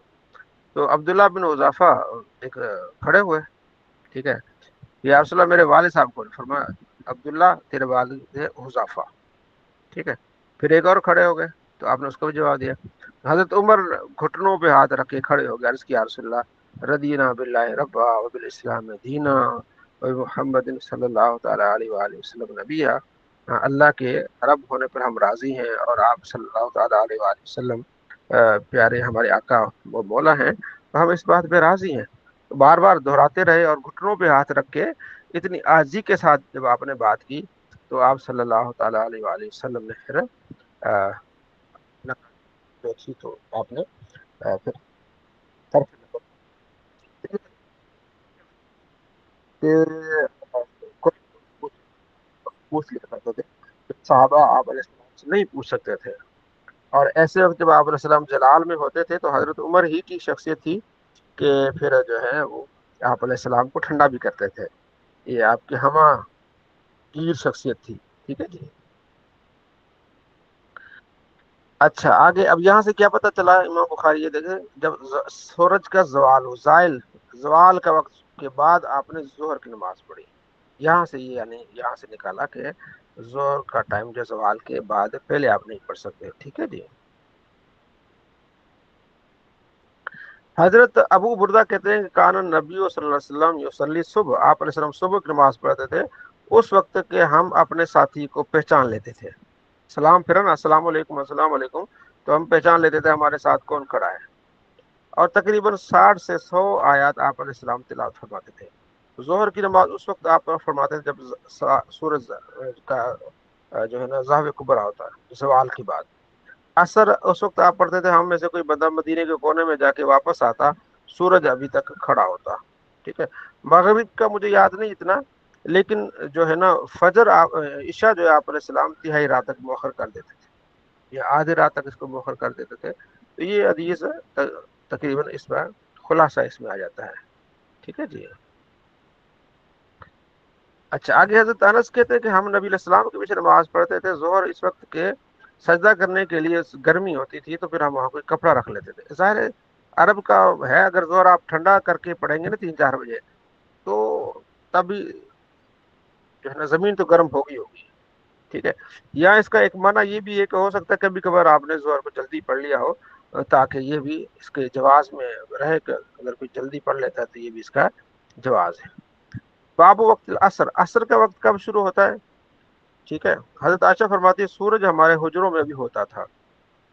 Speaker 1: تو عبداللہ بن حذافہ ایک کھڑے ہوئے، ٹھیک ہے، یا رسول اللہ میرے والد صاحب کو، فرمایا عبداللہ تیرے والد ہے حذافہ، ٹھیک ہے۔ پھر ایک اور کھڑے ہو گئے تو آپ نے اس کو بھی جواب دیا۔ حضرت عمر گھٹنوں پہ ہاتھ رکھ کے کھڑے ہو گئے، عرض کیا رسول اللہ رضینا باللہ ربا وبالاسلام دینا ومحمد صلی اللہ تعالی علیہ وآلہ وسلم نبیہ، اللہ کے رب ہونے پر ہم راضی ہیں اور آپ صلی اللہ تعالی علیہ وآلہ وسلم پیارے ہمارے آقا وہ مولا ہیں، تو ہم اس بات پہ راضی ہیں۔ بار بار دہراتے رہے اور گھٹنوں پہ ہاتھ رکھ کے اتنی عاجزی کے ساتھ جب آپ نے بات کی تو آپ صلی اللہ تعالی علیہ وآلہ وسلم نے پھر دیکھی تو آپ نے پھر پوچھ لیا کرتے تھے، صحابہ آپ علیہ السلام سے نہیں پوچھ سکتے تھے، اور ایسے وقت جب آپ علیہ السلام جلال میں ہوتے تھے تو حضرت عمر ہی کی شخصیت تھی کہ پھر جو ہے وہ آپ علیہ السلام کو ٹھنڈا بھی کرتے تھے، یہ آپ کے ہمہ گیر شخصیت تھی، ٹھیک ہے جی۔ اچھا آگے اب یہاں سے کیا پتہ چلا امام بخاری، یہ دیکھیں جب سورج کا زوال ہو، زوال کا وقت کے بعد آپ نے ظہر کی نماز پڑھی، یہاں سے یہ یعنی یہاں سے نکالا کہ ظہر کا ٹائم جو زوال کے بعد پہلے آپ نہیں پڑھ سکتے، ٹھیک ہے جی۔ حضرت ابو بردہ کہتے ہیں کہ کان نبی صلی اللہ علیہ وسلم یصلی صبح، آپ علیہ السلام صبح کی نماز پڑھتے تھے اس وقت کہ ہم اپنے ساتھی کو پہچان لیتے تھے، سلام پھرا نا السلام علیکم السلام علیکم تو ہم پہچان لیتے تھے ہمارے ساتھ کون کھڑا ہے، اور تقریباً 60 سے 100 آیات آپ علیہ السلام تلاوت فرماتے تھے۔ ظہر کی نماز اس وقت آپ فرماتے تھے جب سورج کا جو ہے نا زاویہ کبرا ہوتا ہے زوال کے بعد۔ اثر اس وقت آپ پڑھتے تھے ہم میں سے کوئی بندہ مدینے کے کونے میں جا کے واپس آتا، سورج ابھی تک کھڑا ہوتا، ٹھیک ہے۔ مغرب کا مجھے یاد نہیں اتنا، لیکن جو ہے نا فجر عشاء جو ہے آپ علیہ السلام تہائی رات تک مؤخر کر دیتے تھے یا آدھی رات تک اس کو مؤخر کر دیتے تھے. تو یہ حدیث تقریباً اس میں خلاصہ اس میں آ جاتا ہے. ٹھیک ہے جی. اچھا آگے حضرت انس کہتے ہیں کہ ہم نبی علیہ السلام کے پیچھے نماز پڑھتے تھے ظہر اس وقت کے سجدہ کرنے کے لیے گرمی ہوتی تھی تو پھر ہم وہاں کوئی کپڑا رکھ لیتے تھے. ظاہر ہے عرب کا ہے اگر ظہر آپ ٹھنڈا کر کے پڑھیں گے نا 3-4 بجے تو تبھی جو ہے نا زمین تو گرم ہوگی. ٹھیک ہے. یا اس کا ایک معنی یہ بھی ہے کہ ہو سکتا ہے کبھی کبھار آپ نے ظہر کو جلدی پڑھ لیا ہو تاکہ یہ بھی اس کے جواز میں رہے کہ اگر کوئی جلدی پڑھ لیتا ہے تو یہ بھی اس کا جواز ہے. باب وقت العصر, عصر کا وقت کب شروع ہوتا ہے؟ ٹھیک ہے. حضرت عائشہ فرماتی ہے سورج ہمارے حجروں میں بھی ہوتا تھا.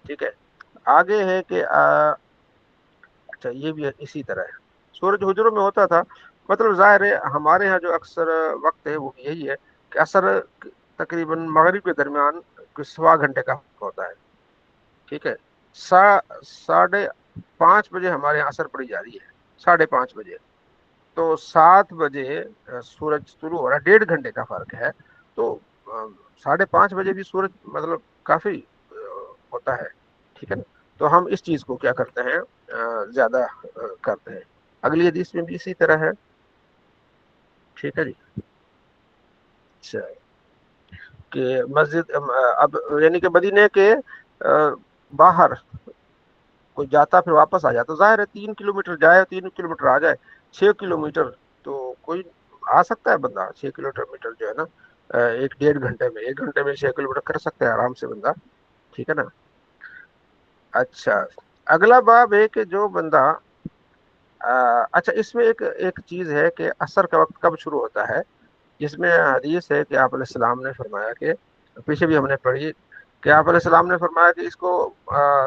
Speaker 1: ٹھیک ہے. آگے ہے کہ اچھا یہ بھی اسی طرح ہے, سورج حجروں میں ہوتا تھا. مطلب ظاہر ہے ہمارے ہاں جو اکثر وقت ہے وہ یہی ہے کہ عصر تقریباً مغرب کے درمیان 1.25 گھنٹے کا ہوتا ہے. ٹھیک ہے. 5:30 بجے ہمارے یہاں عصر پڑی جا رہی ہے, 5:30 بجے. تو 7 بجے سورج طلوع ہو رہا ہے, 1.5 گھنٹے کا فرق ہے. تو 5:30 بجے بھی سورج مطلب کافی ہوتا ہے. ٹھیک ہے نا. تو ہم اس چیز کو کیا کرتے ہیں زیادہ کرتے ہیں. اگلی حدیث میں بھی اسی طرح ہے. ٹھیک ہے جی. اچھا کہ مسجد اب یعنی کہ مدینے کے باہر کوئی جاتا پھر واپس آ جاتا. ظاہر ہے 3 کلومیٹر جائے 3 کلومیٹر آ جائے 6 کلومیٹر تو کوئی آ سکتا ہے بندہ 6 کلومیٹر جو ہے نا 1.5 گھنٹے میں, 1 گھنٹے میں 6 کلومیٹر کر سکتا ہے آرام سے بندہ. ٹھیک ہے نا. اچھا اگلا باب ہے کہ جو بندہ اچھا اس میں ایک چیز ہے کہ عصر کا وقت کب شروع ہوتا ہے, جس میں حدیث ہے کہ آپ علیہ السلام نے فرمایا کہ پیچھے بھی ہم نے پڑھی کہ آپ علیہ السلام نے فرمایا کہ اس کو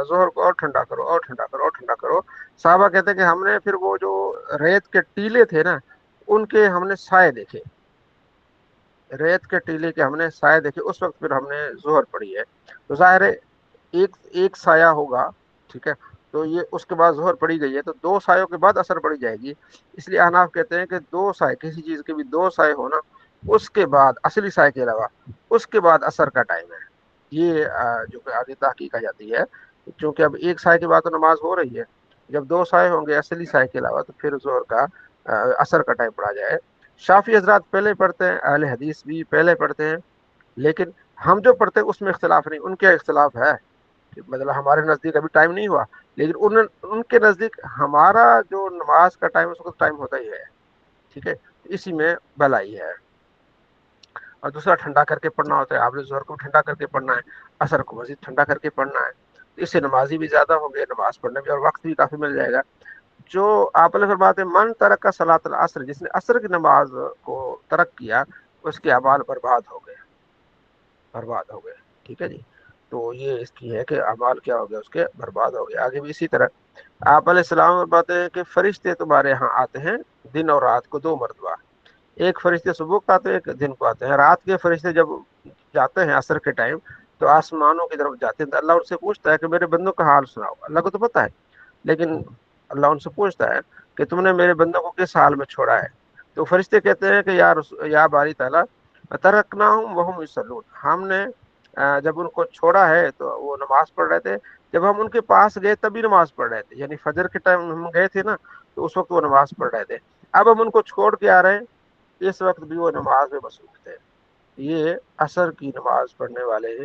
Speaker 1: ظہر کو اور ٹھنڈا کرو اور ٹھنڈا کرو اور ٹھنڈا کرو. صحابہ کہتے ہیں کہ ہم نے پھر وہ جو ریت کے ٹیلے تھے نا ان کے ہم نے سائے دیکھے, ریت کے ٹیلے کے ہم نے سائے دیکھے, اس وقت پھر ہم نے ظہر پڑھی ہے. تو ظاہر ہے ایک سایہ ہوگا. ٹھیک ہے. تو یہ اس کے بعد ظہر پڑی گئی ہے تو 2 سایوں کے بعد اثر پڑی جائے گی. اس لیے احناف کہتے ہیں کہ 2 سائے کسی چیز کے بھی 2 سائے ہونا اس کے بعد اصلی سائے کے علاوہ اس کے بعد اثر کا ٹائم ہے. یہ جو کہ آگے تحقیق آ جاتی ہے کیونکہ اب ایک سائے کے بعد تو نماز ہو رہی ہے, جب 2 سائے ہوں گے اصلی سائے کے علاوہ تو پھر ظہر کا اثر کا ٹائم پڑا جائے. شافی حضرات پہلے پڑھتے ہیں, اہل حدیث بھی پہلے پڑھتے ہیں, لیکن ہم جو پڑھتے ہیں اس میں اختلاف نہیں. ان کے اختلاف ہے کہ مطلب ہمارے نزدیک ابھی ٹائم نہیں ہوا لیکن ان کے نزدیک ہمارا جو نماز کا ٹائم اس وقت ٹائم ہوتا ہی ہے. ٹھیک ہے. اسی میں بھلائی ہے. اور دوسرا ٹھنڈا کر کے پڑھنا ہوتا ہے. آپ نے ظہر کو ٹھنڈا کر کے پڑھنا ہے, عصر کو مزید ٹھنڈا کر کے پڑھنا ہے. اس سے نمازی بھی زیادہ ہوں گے, نماز پڑھنے میں اور وقت بھی کافی مل جائے گا. جو آپ نے فرماتے ہیں من ترک کا صلاۃ العصر, جس نے عصر کی نماز کو ترک کیا اس کے اعمال برباد ہو گئے, برباد ہو گئے. ٹھیک ہے جی. تو یہ اس کی ہے کہ اعمال کیا ہو گیا, اس کے برباد ہو گئے. آگے بھی اسی طرح آپ علیہ السلام باتیں ہیں کہ فرشتے تمہارے یہاں آتے ہیں دن اور رات کو 2 مرتبہ. ایک فرشتے صبح کو آتے ہیں, ایک دن کو آتے ہیں. رات کے فرشتے جب جاتے ہیں عصر کے ٹائم تو آسمانوں کی طرف جاتے ہیں تو اللہ ان سے پوچھتا ہے کہ میرے بندوں کا حال سناؤ. اللہ کو تو پتا ہے لیکن اللہ ان سے پوچھتا ہے کہ تم نے میرے بندوں کو کس حال میں چھوڑا ہے. تو فرشتے کہتے ہیں کہ یا باری تعالیٰ ترکناہم وہم یصلون, ہم نے جب ان کو چھوڑا ہے تو وہ نماز پڑھ رہے تھے. جب ہم ان کے پاس گئے تبھی نماز پڑھ رہے تھے, یعنی فجر کے ٹائم ہم گئے تھے نا تو اس وقت وہ نماز پڑھ رہے تھے. اب ہم ان کو چھوڑ کے آ رہے ہیں, اس وقت بھی وہ نماز میں مصروف تھے. یہ عصر کی نماز پڑھنے والے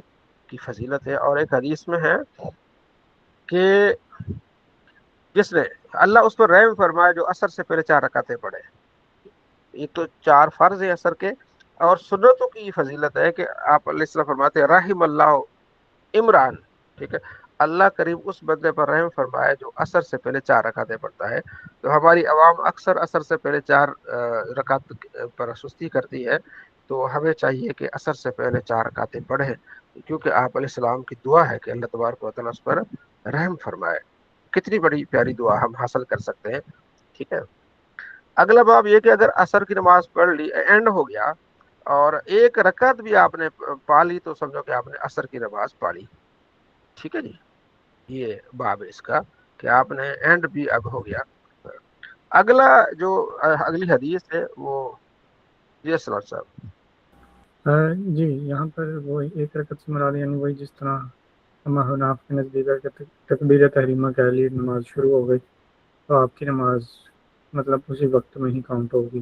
Speaker 1: کی فضیلت ہے. اور ایک حدیث میں ہے کہ جس نے اللہ اس پر رحم فرمائے جو عصر سے پہلے 4 رکعتیں پڑھے. ایک تو 4 فرض ہے عصر کے, اور سنتوں کی فضیلت ہے کہ آپ علیہ السلام فرماتے ہیں رحم اللہ عمران. ٹھیک ہے. اللہ کریم اس بندے پر رحم فرمائے جو عصر سے پہلے 4 رکعتیں پڑھتا ہے. تو ہماری عوام اکثر عصر سے پہلے 4 رکعت پر سستی کرتی ہے, تو ہمیں چاہیے کہ عصر سے پہلے 4 رکعتیں پڑھیں, کیونکہ آپ علیہ السلام کی دعا ہے کہ اللہ تبارک و تعالیٰ اس پر رحم فرمائے. کتنی بڑی پیاری دعا ہم حاصل کر سکتے ہیں. ٹھیک ہے. اگلا باب یہ کہ اگر عصر کی نماز پڑھ لی, اینڈ ہو گیا اور 1 رکعت بھی آپ نے پا لی تو سمجھو کہ آپ نے عصر کی نماز پا لی. ٹھیک ہے جی. یہ باب ہے اس کا کہ آپ نے اینڈ بھی اب ہو گیا. اگلا جو اگلی حدیث ہے وہ جی السلام صاحب.
Speaker 2: جی یہاں پر وہ ایک رکعت سے مراد یعنی وہی جس طرح حناف کے نزدیک ہے کہ تکبیر تحریمہ کے لیے نماز شروع ہو گئی تو آپ کی نماز مطلب اسی وقت میں ہی کاؤنٹ ہوگی.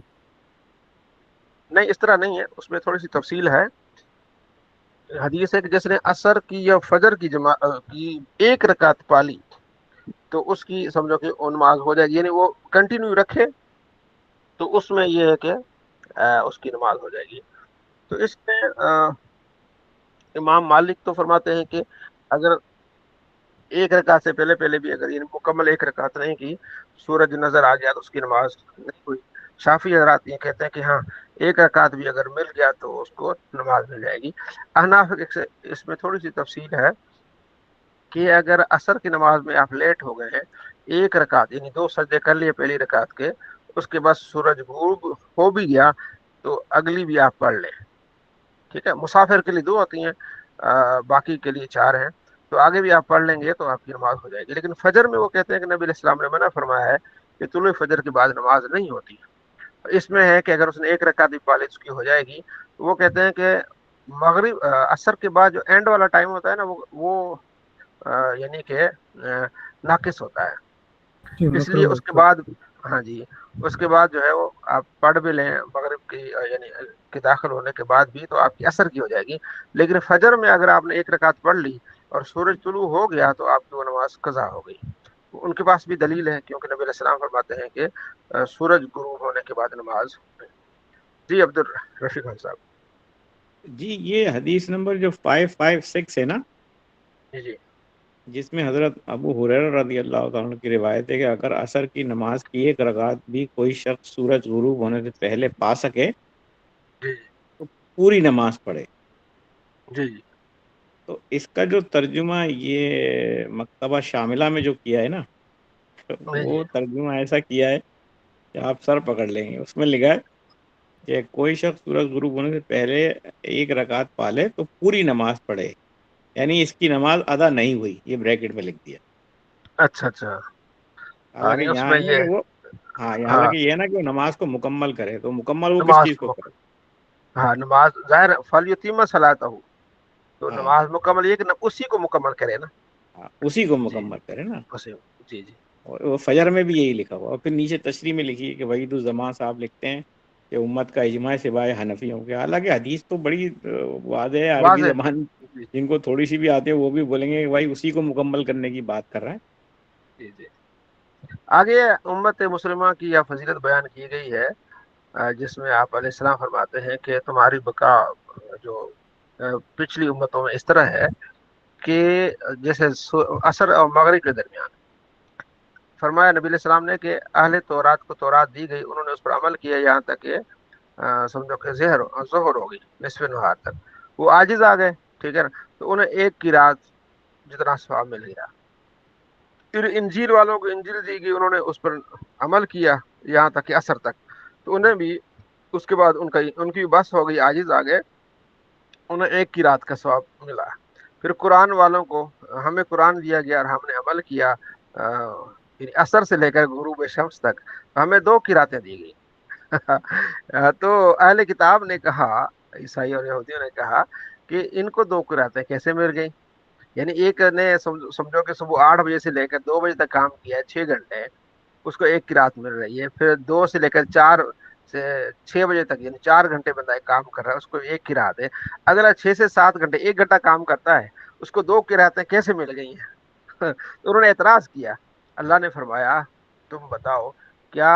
Speaker 1: نہیں اس طرح نہیں ہے، اس میں تھوڑی سی تفصیل ہے. حدیث ہے کہ جس نے عصر کی یا فجر کی کی ایک رکعت پالی تو اس کی سمجھو کہ وہ نماز ہو جائے گی، یعنی وہ کنٹینیو رکھے تو اس میں یہ ہے کہ اس کی نماز ہو جائے گی. تو اس میں امام مالک تو فرماتے ہیں کہ اگر ایک رکعت سے پہلے پہلے بھی اگر یعنی مکمل ایک رکعت نہیں کی، سورج نظر آ گیا تو اس کی نماز نہیں ہوئی. شافی حضرات یہ کہتے ہیں کہ ہاں ایک رکعت بھی اگر مل گیا تو اس کو نماز مل جائے گی. احناف اس میں تھوڑی سی تفصیل ہے کہ اگر عصر کی نماز میں آپ لیٹ ہو گئے ہیں، ایک رکعت یعنی 2 سجدے کر لیے پہلی رکعت کے، اس کے بعد سورج غروب ہو بھی گیا تو اگلی بھی آپ پڑھ لیں. ٹھیک ہے، مسافر کے لیے 2 ہوتی ہیں، باقی کے لیے 4 ہیں، تو آگے بھی آپ پڑھ لیں گے تو آپ کی نماز ہو جائے گی. لیکن فجر میں وہ کہتے ہیں کہ نبی علیہ السلام نے منع فرمایا ہے کہ طلوع فجر کے بعد نماز نہیں ہوتی. اس میں ہے کہ اگر اس نے ایک رکعت بھی پالی اس کی ہو جائے گی. وہ کہتے ہیں کہ مغرب عصر کے بعد جو اینڈ والا ٹائم ہوتا ہے نا وہ یعنی کہ ناقص ہوتا ہے،
Speaker 2: جی
Speaker 1: اس لیے
Speaker 2: مکروہ
Speaker 1: اس کے
Speaker 2: وقت
Speaker 1: بعد ہاں جی اس کے بعد جو ہے وہ آپ پڑھ بھی لیں مغرب کی یعنی کے داخل ہونے کے بعد بھی تو آپ کی عصر کی ہو جائے گی. لیکن فجر میں اگر آپ نے ایک رکعت پڑھ لی اور سورج طلوع ہو گیا تو آپ کی وہ نماز قضا ہو گئی. ان کے پاس بھی دلیل ہے کیونکہ نبی علیہ السلام فرماتے ہیں کہ سورج غروب ہونے کے بعد نماز. جی عبد الرشید خان صاحب.
Speaker 4: جی یہ حدیث نمبر جو 556 ہے نا،
Speaker 1: جی جی
Speaker 4: جس میں حضرت ابو ہریرہ رضی اللہ تعالیٰ عنہ کی روایت ہے کہ اگر عصر کی نماز کی ایک رکعت بھی کوئی شخص سورج غروب ہونے سے پہلے پا سکے
Speaker 1: جی
Speaker 4: تو پوری نماز پڑھے.
Speaker 1: جی جی
Speaker 4: تو اس کا جو ترجمہ یہ مکتبہ شاملہ میں جو کیا ہے نا،
Speaker 1: جی جی
Speaker 4: وہ ترجمہ ایسا کیا ہے کہ آپ سر پکڑ لیں گے. اس میں لکھا ہے کہ کوئی شخص سورج غروب ہونے سے پہلے ایک رکعت پالے تو پوری نماز پڑھے، یعنی اس کی نماز ادا نہیں ہوئی، یہ بریکٹ میں لکھ دیا.
Speaker 1: اچھا اچھا.
Speaker 4: حالانکہ
Speaker 1: نہیں اس
Speaker 4: یہاں
Speaker 1: میں
Speaker 4: ہے نا
Speaker 1: یہ
Speaker 4: کہ وہ ہاں
Speaker 1: ہاں
Speaker 4: حالانکہ یہ ہے نا کہ وہ نماز کو مکمل کرے، تو مکمل وہ کس
Speaker 1: نماز
Speaker 4: چیز کو کرے؟
Speaker 1: ہاں نماز ظاہر فلیتیم صلاۃ ہو تو
Speaker 4: ہاں
Speaker 1: نماز مکمل یہ کہ اسی کو مکمل کرے نا.
Speaker 4: ہاں اسی کو
Speaker 1: جی
Speaker 4: مکمل کرے نا.
Speaker 1: اسی جی جی
Speaker 4: اور وہ فجر میں بھی یہی لکھا ہوا، اور پھر نیچے تشریح میں لکھی ہے کہ وحید الزمان صاحب لکھتے ہیں کہ امت کا اجماع سوائے حنفیوں کے. حالانکہ حدیث تو بڑی واضح ہے، عربی
Speaker 1: واضح
Speaker 4: زبان
Speaker 1: جی
Speaker 4: جن کو تھوڑی سی بھی آتی ہے وہ بھی بولیں گے کہ بھائی اسی کو مکمل کرنے کی بات کر رہا ہے.
Speaker 1: جی جی. آگے امت مسلمہ کی یا فضیلت بیان کی گئی ہے جس میں آپ علیہ السلام فرماتے ہیں کہ تمہاری بقا جو پچھلی امتوں میں اس طرح ہے کہ جیسے عصر اور مغرب کے درمیان. فرمایا نبی علیہ السلام نے کہ اہل تورات کو تورات دی گئی، انہوں نے اس پر عمل کیا یہاں تک کہ سمجھو کہ ظہر ہو گئی نصف نہار تک. وہ عاجز آ گئے، ٹھیک ہے نا، تو انہیں ایک کی رات جتنا ثواب مل گیا. پھر انجیل والوں کو انجیل دی گئی، انہوں نے اس پر عمل کیا یہاں تک کہ عصر تک، تو انہیں بھی اس کے بعد ان کی بس ہو گئی، عاجز آ گئے، انہیں ایک کی رات کا ثواب ملا. پھر قرآن والوں کو ہمیں قرآن دیا گیا اور ہم نے عمل کیا عصر سے لے کر غروب شمس تک، ہمیں 2 کی راتیں دی گئی. تو اہل کتاب نے کہا، عیسائی اور یہودیوں نے کہا کہ ان کو 2 کی راتیں کیسے مل گئی؟ یعنی ایک نے سمجھو کہ صبح 8 بجے سے لے کر 2 بجے تک کام کیا ہے 6 گھنٹے، اس کو ایک کی رات مل رہی ہے. پھر 2 سے لے کر 4 سے 6 بجے تک یعنی 4 گھنٹے بندہ ایک کام کر رہا ہے، اس کو ایک کی رات ہے. اگلا 6 سے 7 گھنٹے 1 گھنٹہ کام کرتا ہے، اس کو 2 کی راتیں کیسے مل گئی ہیں؟ تو انہوں نے اعتراض کیا. اللہ نے فرمایا تم بتاؤ کیا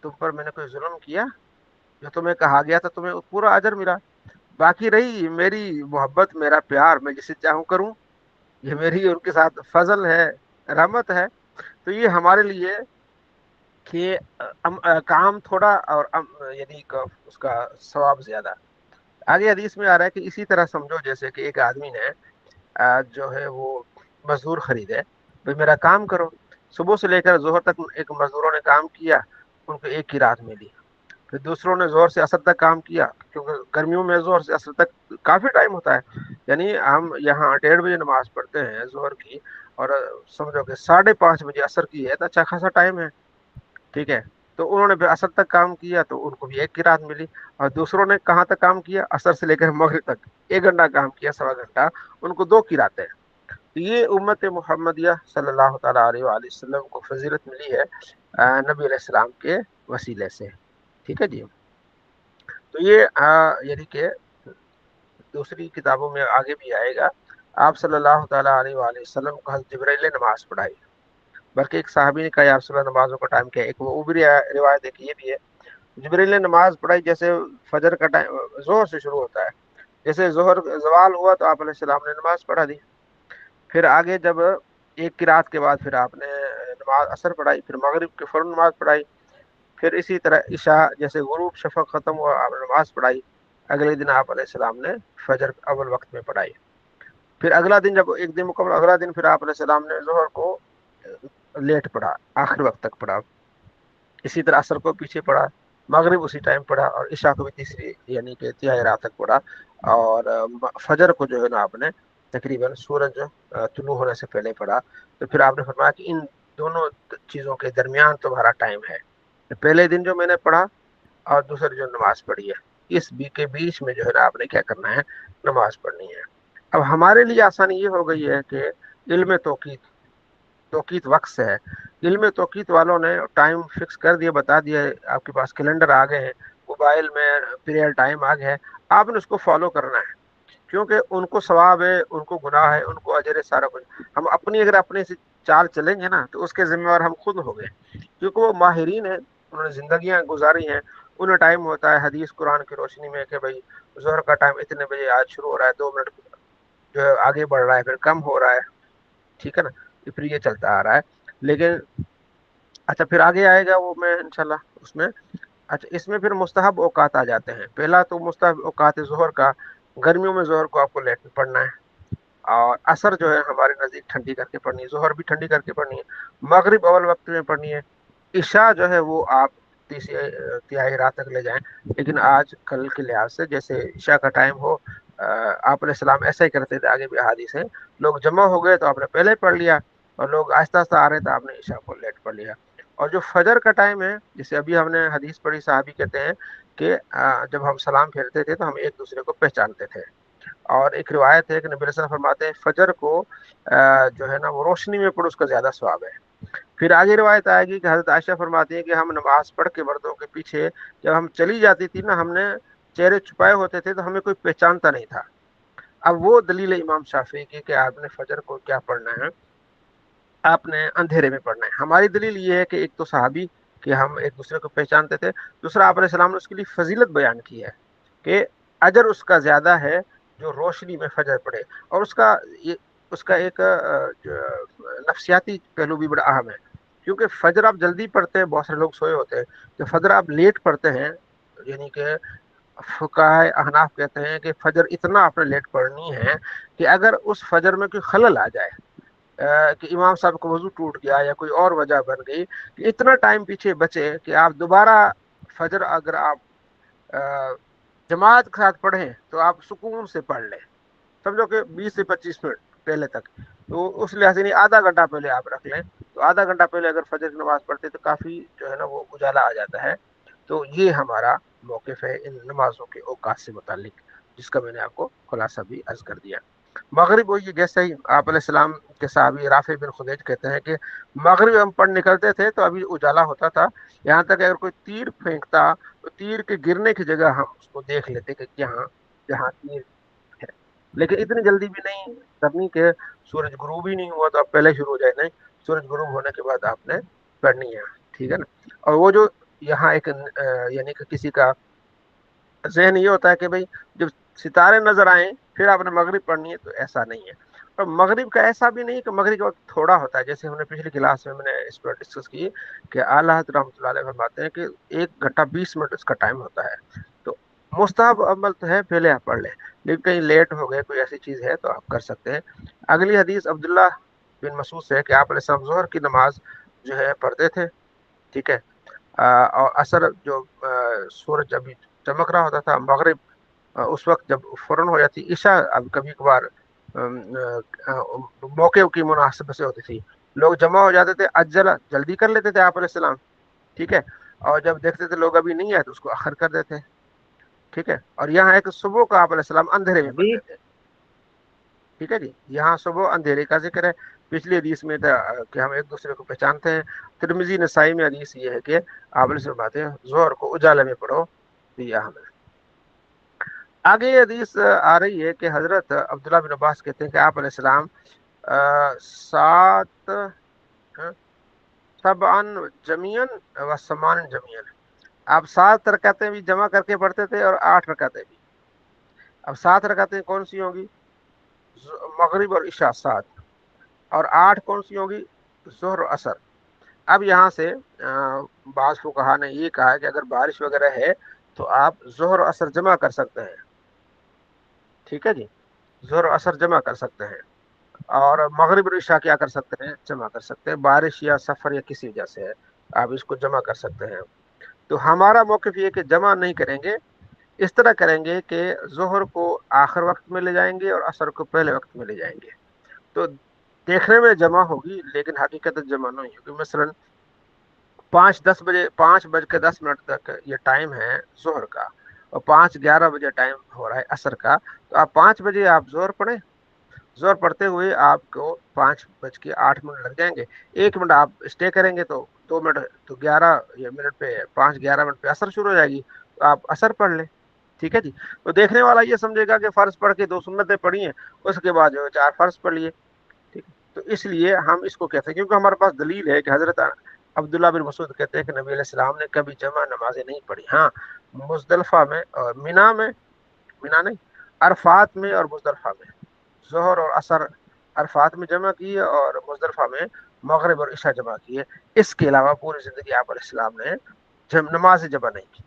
Speaker 1: تم پر میں نے کوئی ظلم کیا؟ جو تمہیں کہا گیا تھا تمہیں پورا اجر ملا. باقی رہی میری محبت میرا پیار، میں جسے چاہوں کروں، یہ میری ان کے ساتھ فضل ہے، رحمت ہے. تو یہ ہمارے لیے کہ کام تھوڑا اور یعنی اس کا ثواب زیادہ. آگے حدیث میں آ رہا ہے کہ اسی طرح سمجھو جیسے کہ ایک آدمی نے جو ہے وہ مزدور خریدے، بھائی میرا کام کرو. صبح سے لے کر ظہر تک ایک مزدوروں نے کام کیا، ان کو ایک کی رات ملی. پھر دوسروں نے زور سے عصر تک کام کیا، کیونکہ گرمیوں میں زور سے عصر تک کافی ٹائم ہوتا ہے. یعنی ہم یہاں 1:30 بجے نماز پڑھتے ہیں ظہر کی، اور سمجھو کہ 5:30 بجے عصر کی ہے تو اچھا خاصا ٹائم ہے، ٹھیک ہے. تو انہوں نے پھر عصر تک کام کیا تو ان کو بھی ایک قرات ملی، اور دوسروں نے کہاں تک کام کیا، عصر سے لے کر مغرب تک 1 گھنٹہ کام کیا، 1.25 گھنٹہ، ان کو 2 قراتیں۔ یہ امت محمدیہ صلی اللہ تعالیٰ علیہ وآلہ وسلم کو فضیلت ملی ہے نبی علیہ السلام کے وسیلے سے، ٹھیک ہے جی۔ تو یہ یعنی کہ دوسری کتابوں میں آگے بھی آئے گا، آپ صلی اللہ تعالیٰ علیہ وآلہ وسلم کو حضرت جبرائیل نے نماز پڑھائی، بلکہ ایک صحابی نے کہا یا رسول اللہ نمازوں کا ٹائم کیا ہے، ایک وہ بھی روایت ہے کہ یہ بھی ہے، جبرائیل نے نماز پڑھائی جیسے فجر کا ٹائم ظہر سے شروع ہوتا ہے، جیسے ظہر زوال ہوا تو آپ علیہ السلام نے نماز پڑھا دی، پھر آگے جب ایک قرات کے بعد پھر آپ نے نماز عصر پڑھائی، پھر مغرب کے فوراً نماز پڑھائی، پھر اسی طرح عشاء جیسے غروب شفق ختم ہوا آپ نے نماز پڑھائی، اگلے دن آپ علیہ السلام نے فجر اول وقت میں پڑھائی، پھر اگلا دن جب ایک دن مکمل، اگلا دن پھر آپ علیہ السلام نے ظہر کو لیٹ پڑھا، آخر وقت تک پڑھا، اسی طرح عصر کو پیچھے پڑھا، مغرب اسی ٹائم پڑھا، اور عشاء کو بھی تیسری یعنی کہ تہائی رات تک پڑھا، اور فجر کو جو ہے نا آپ نے تقریباً سورج طلوع ہونے سے پہلے پڑھا۔ تو پھر آپ نے فرمایا کہ ان دونوں چیزوں کے درمیان تمہارا ٹائم ہے، پہلے دن جو میں نے پڑھا اور دوسری جو نماز پڑھی ہے، اس کے بیچ میں جو ہے نا آپ نے کیا کرنا ہے، نماز پڑھنی ہے۔ اب ہمارے لیے آسانی یہ ہو گئی ہے کہ علم توقیت وقت سے ہے، علم توقیت والوں نے ٹائم فکس کر دیا، بتا دیا، آپ کے پاس کیلنڈر آ گئے ہیں، موبائل میں پیریڈ ٹائم آ گیا ہے، آپ نے اس کو فالو کرنا ہے، کیونکہ ان کو ثواب ہے، ان کو گناہ ہے، ان کو اجر ہے، سارا کچھ۔ ہم اگر اپنے سے چال چلیں گے نا تو اس کے ذمہ دار ہم خود ہو گئے، کیونکہ وہ ماہرین ہیں، انہوں نے زندگیاں گزاری ہیں، انہیں ٹائم ہوتا ہے حدیث قرآن کی روشنی میں کہ بھائی ظہر کا ٹائم اتنے بجے آج شروع ہو رہا ہے، 2 منٹ جو ہے آگے بڑھ رہا ہے، پھر کم ہو رہا ہے، ٹھیک ہے نا، پھر یہ چلتا آ رہا ہے۔ لیکن اچھا پھر آگے آئے گا وہ میں انشاءاللہ اس میں، اچھا اس میں پھر مستحب اوقات آ جاتے ہیں۔ پہلا تو مستحب اوقات ظہر کا، گرمیوں میں ظہر کو آپ کو لیٹ میں پڑھنا ہے، اور عصر جو ہے ہمارے نزدیک ٹھنڈی کر کے پڑھنی ہے، ظہر بھی ٹھنڈی کر کے پڑھنی ہے، مغرب اول وقت میں پڑھنی ہے، عشاء جو ہے وہ آپ تہائی رات تک لے جائیں، لیکن آج کل کے لحاظ سے جیسے عشاء کا ٹائم ہو، آپ علیہ السلام ایسا ہی کرتے تھے، آگے بھی احادیث ہیں، لوگ جمع ہو گئے تو آپ نے پہلے پڑھ لیا، اور لوگ آہستہ آہستہ آ رہے تھے آپ نے عشاء کو لیٹ پڑھ لیا۔ اور جو فجر کا ٹائم ہے، جیسے ابھی ہم نے حدیث پڑھی، صحابی کہتے ہیں کہ جب ہم سلام پھیرتے تھے تو ہم ایک دوسرے کو پہچانتے تھے، اور ایک روایت ہے کہ نبی صلی اللہ علیہ وسلم فرماتے ہیں فجر کو جو ہے نا وہ روشنی میں پڑھو، اس کا زیادہ ثواب ہے۔ پھر آگے روایت آئے گی کہ حضرت عائشہ فرماتی ہیں کہ ہم نماز پڑھ کے مردوں کے پیچھے جب ہم چلی جاتی تھی نا، ہم نے چہرے چھپائے ہوتے تھے تو ہمیں کوئی پہچانتا نہیں تھا۔ اب وہ دلیل امام شافعی کی کہ آپ نے فجر کو کیا پڑھنا ہے، آپ نے اندھیرے میں پڑھنا ہے۔ ہماری دلیل یہ ہے کہ ایک تو صحابی کہ ہم ایک دوسرے کو پہچانتے تھے، دوسرا آپ علیہ السلام نے اس کے لیے فضیلت بیان کی ہے کہ اجر اس کا زیادہ ہے جو روشنی میں فجر پڑے، اور اس کا ایک نفسیاتی پہلو بھی بڑا اہم ہے، کیونکہ فجر آپ جلدی پڑھتے ہیں، بہت سارے لوگ سوئے ہوتے ہیں، جو فجر آپ لیٹ پڑھتے ہیں، یعنی کہ فقہائے احناف کہتے ہیں کہ فجر اتنا آپ نے لیٹ پڑھنی ہے کہ اگر اس فجر میں کوئی خلل آ جائے، کہ امام صاحب کا وضو ٹوٹ گیا یا کوئی اور وجہ بن گئی، کہ اتنا ٹائم پیچھے بچے کہ آپ دوبارہ فجر اگر آپ جماعت کے ساتھ پڑھیں تو آپ سکون سے پڑھ لیں، سمجھو کہ 20 سے 25 منٹ پہلے تک، تو اس لحاظ سے نہیں، آدھا گھنٹہ پہلے آپ رکھ لیں، تو آدھا گھنٹہ پہلے اگر فجر کی نماز پڑھتے تو کافی جو ہے نا وہ اجالا آ جاتا ہے۔ تو یہ ہمارا موقف ہے ان نمازوں کے اوقات سے متعلق، جس کا میں نے آپ کو خلاصہ بھی عرض کر دیا۔ مغرب وہی جیسے ہی آپ علیہ السلام کے صحابی رافع بن خدیج کہتے ہیں کہ مغرب ہم پڑھ نکلتے تھے تو ابھی اجالا ہوتا تھا، یہاں تک اگر کوئی تیر پھینکتا تو تیر کے گرنے کی جگہ ہم اس کو دیکھ لیتے کہ جہاں تیر ہے، لیکن اتنی جلدی بھی نہیں کرنی کہ سورج غروب ہی نہیں ہوا تو اب پہلے شروع ہو جائے، نہیں، سورج غروب ہونے کے بعد آپ نے پڑھنی ہے، ٹھیک ہے نا۔ اور وہ جو یہاں ایک یعنی کہ کسی کا ذہن یہ ہوتا ہے کہ بھئی جب ستارے نظر آئیں پھر آپ نے مغرب پڑھنی ہے، تو ایسا نہیں ہے، اور مغرب کا ایسا بھی نہیں کہ مغرب کا وقت تھوڑا ہوتا ہے، جیسے ہم نے پچھلی کلاس میں نے اس پر ڈسکس کی کہ اعلیٰ حضرت رحمۃ اللہ علیہ فرماتے ہیں کہ 1 گھنٹہ 20 منٹ اس کا ٹائم ہوتا ہے، تو مستحب عمل تو ہے پہلے آپ پڑھ لیں، لیکن کہیں لیٹ ہو گئے کوئی ایسی چیز ہے تو آپ کر سکتے ہیں۔ اگلی حدیث عبداللہ بن مسعود سے ہے کہ آپ علیہ السلام ظہر کی نماز جو ہے پڑھتے تھے، ٹھیک ہے، اور عصر جو سورج ابھی چمک رہا ہوتا تھا، مغرب اس وقت جب فوراً ہو جاتی، عشاء اب کبھی کبھار موقع کی مناسبت سے ہوتی تھی، لوگ جمع ہو جاتے تھے، عجلہ جلدی کر لیتے تھے آپ علیہ السلام، ٹھیک ہے، اور جب دیکھتے تھے لوگ ابھی نہیں آئے تو اس کو آخر کر دیتے. ٹھیک ہے. اور یہاں ہے کہ صبح کا آپ علیہ السلام اندھیرے میں
Speaker 4: ابھی
Speaker 1: پڑھتے تھے. ٹھیک ہے جی. یہاں صبح اندھیرے کا ذکر ہے. پچھلی حدیث میں تھا کہ ہم ایک دوسرے کو پہچانتے ہیں. ترمذی نسائی میں حدیث یہ ہے کہ آپ علیہ السلام باتیں ظہر کو اجالے میں پڑھو دیا ہمیں. آگے یہ حدیث آ رہی ہے کہ حضرت عبداللہ بن عباس کہتے ہیں کہ آپ علیہ السلام 7 سبعن جمیعن و سمان جمیعن، آپ 7 رکعتیں بھی جمع کر کے پڑھتے تھے اور 8 رکعتیں بھی. اب 7 رکعتیں کون سی ہوں گی؟ مغرب اور عشاء 7. اور 8 کون سی ہوں گی؟ ظہر و عصر. اب یہاں سے بعض فقہا نے یہ کہا کہ اگر بارش وغیرہ ہے تو آپ ظہر و عصر جمع کر سکتے ہیں. ٹھیک ہے جی. ظہر و عصر جمع کر سکتے ہیں. اور مغرب اور عشاء کیا کر سکتے ہیں؟ جمع کر سکتے ہیں. بارش یا سفر یا کسی وجہ سے ہے آپ اس کو جمع کر سکتے ہیں. تو ہمارا موقف یہ کہ جمع نہیں کریں گے، اس طرح کریں گے کہ ظہر کو آخر وقت میں لے جائیں گے اور عصر کو پہلے وقت میں لے جائیں گے. تو دیکھنے میں جمع ہوگی لیکن حقیقت جمع نہیں ہوگی. مثلا 5:10 تک یہ ٹائم ہے ظہر کا اور 5:11 بجے ٹائم ہو رہا ہے عصر کا. تو آپ 5 بجے آپ ظہر پڑھیں. ظہر پڑھتے ہوئے آپ کو 5:08 لگ جائیں گے. 1 منٹ آپ اسٹے کریں گے تو 2 منٹ تو 11 منٹ پہ 5:11 پہ عصر شروع ہو جائے گی تو آپ عصر پڑھ لیں. ٹھیک ہے جی. تو دیکھنے والا یہ سمجھے گا کہ فرض پڑھ کے 2 سنتیں پڑھی ہیں، اس کے بعد جو ہے 4 فرض پڑھ لیے. ٹھیک ہے. تو اس لیے ہم اس کو کہتے ہیں کیونکہ ہمارے پاس دلیل ہے کہ حضرت عبداللہ بن مسعود کہتے ہیں کہ نبی علیہ السلام نے کبھی جمع نمازیں نہیں پڑھی. ہاں مزدلفہ میں اور مینا نہیں، عرفات میں اور مزدلفہ میں ظہر اور عصر عرفات میں جمع کیے اور مزدلفہ میں مغرب اور عشاء جمع کیے. اس کے علاوہ پوری زندگی آپ علیہ السلام نے نماز جمع نہیں کی.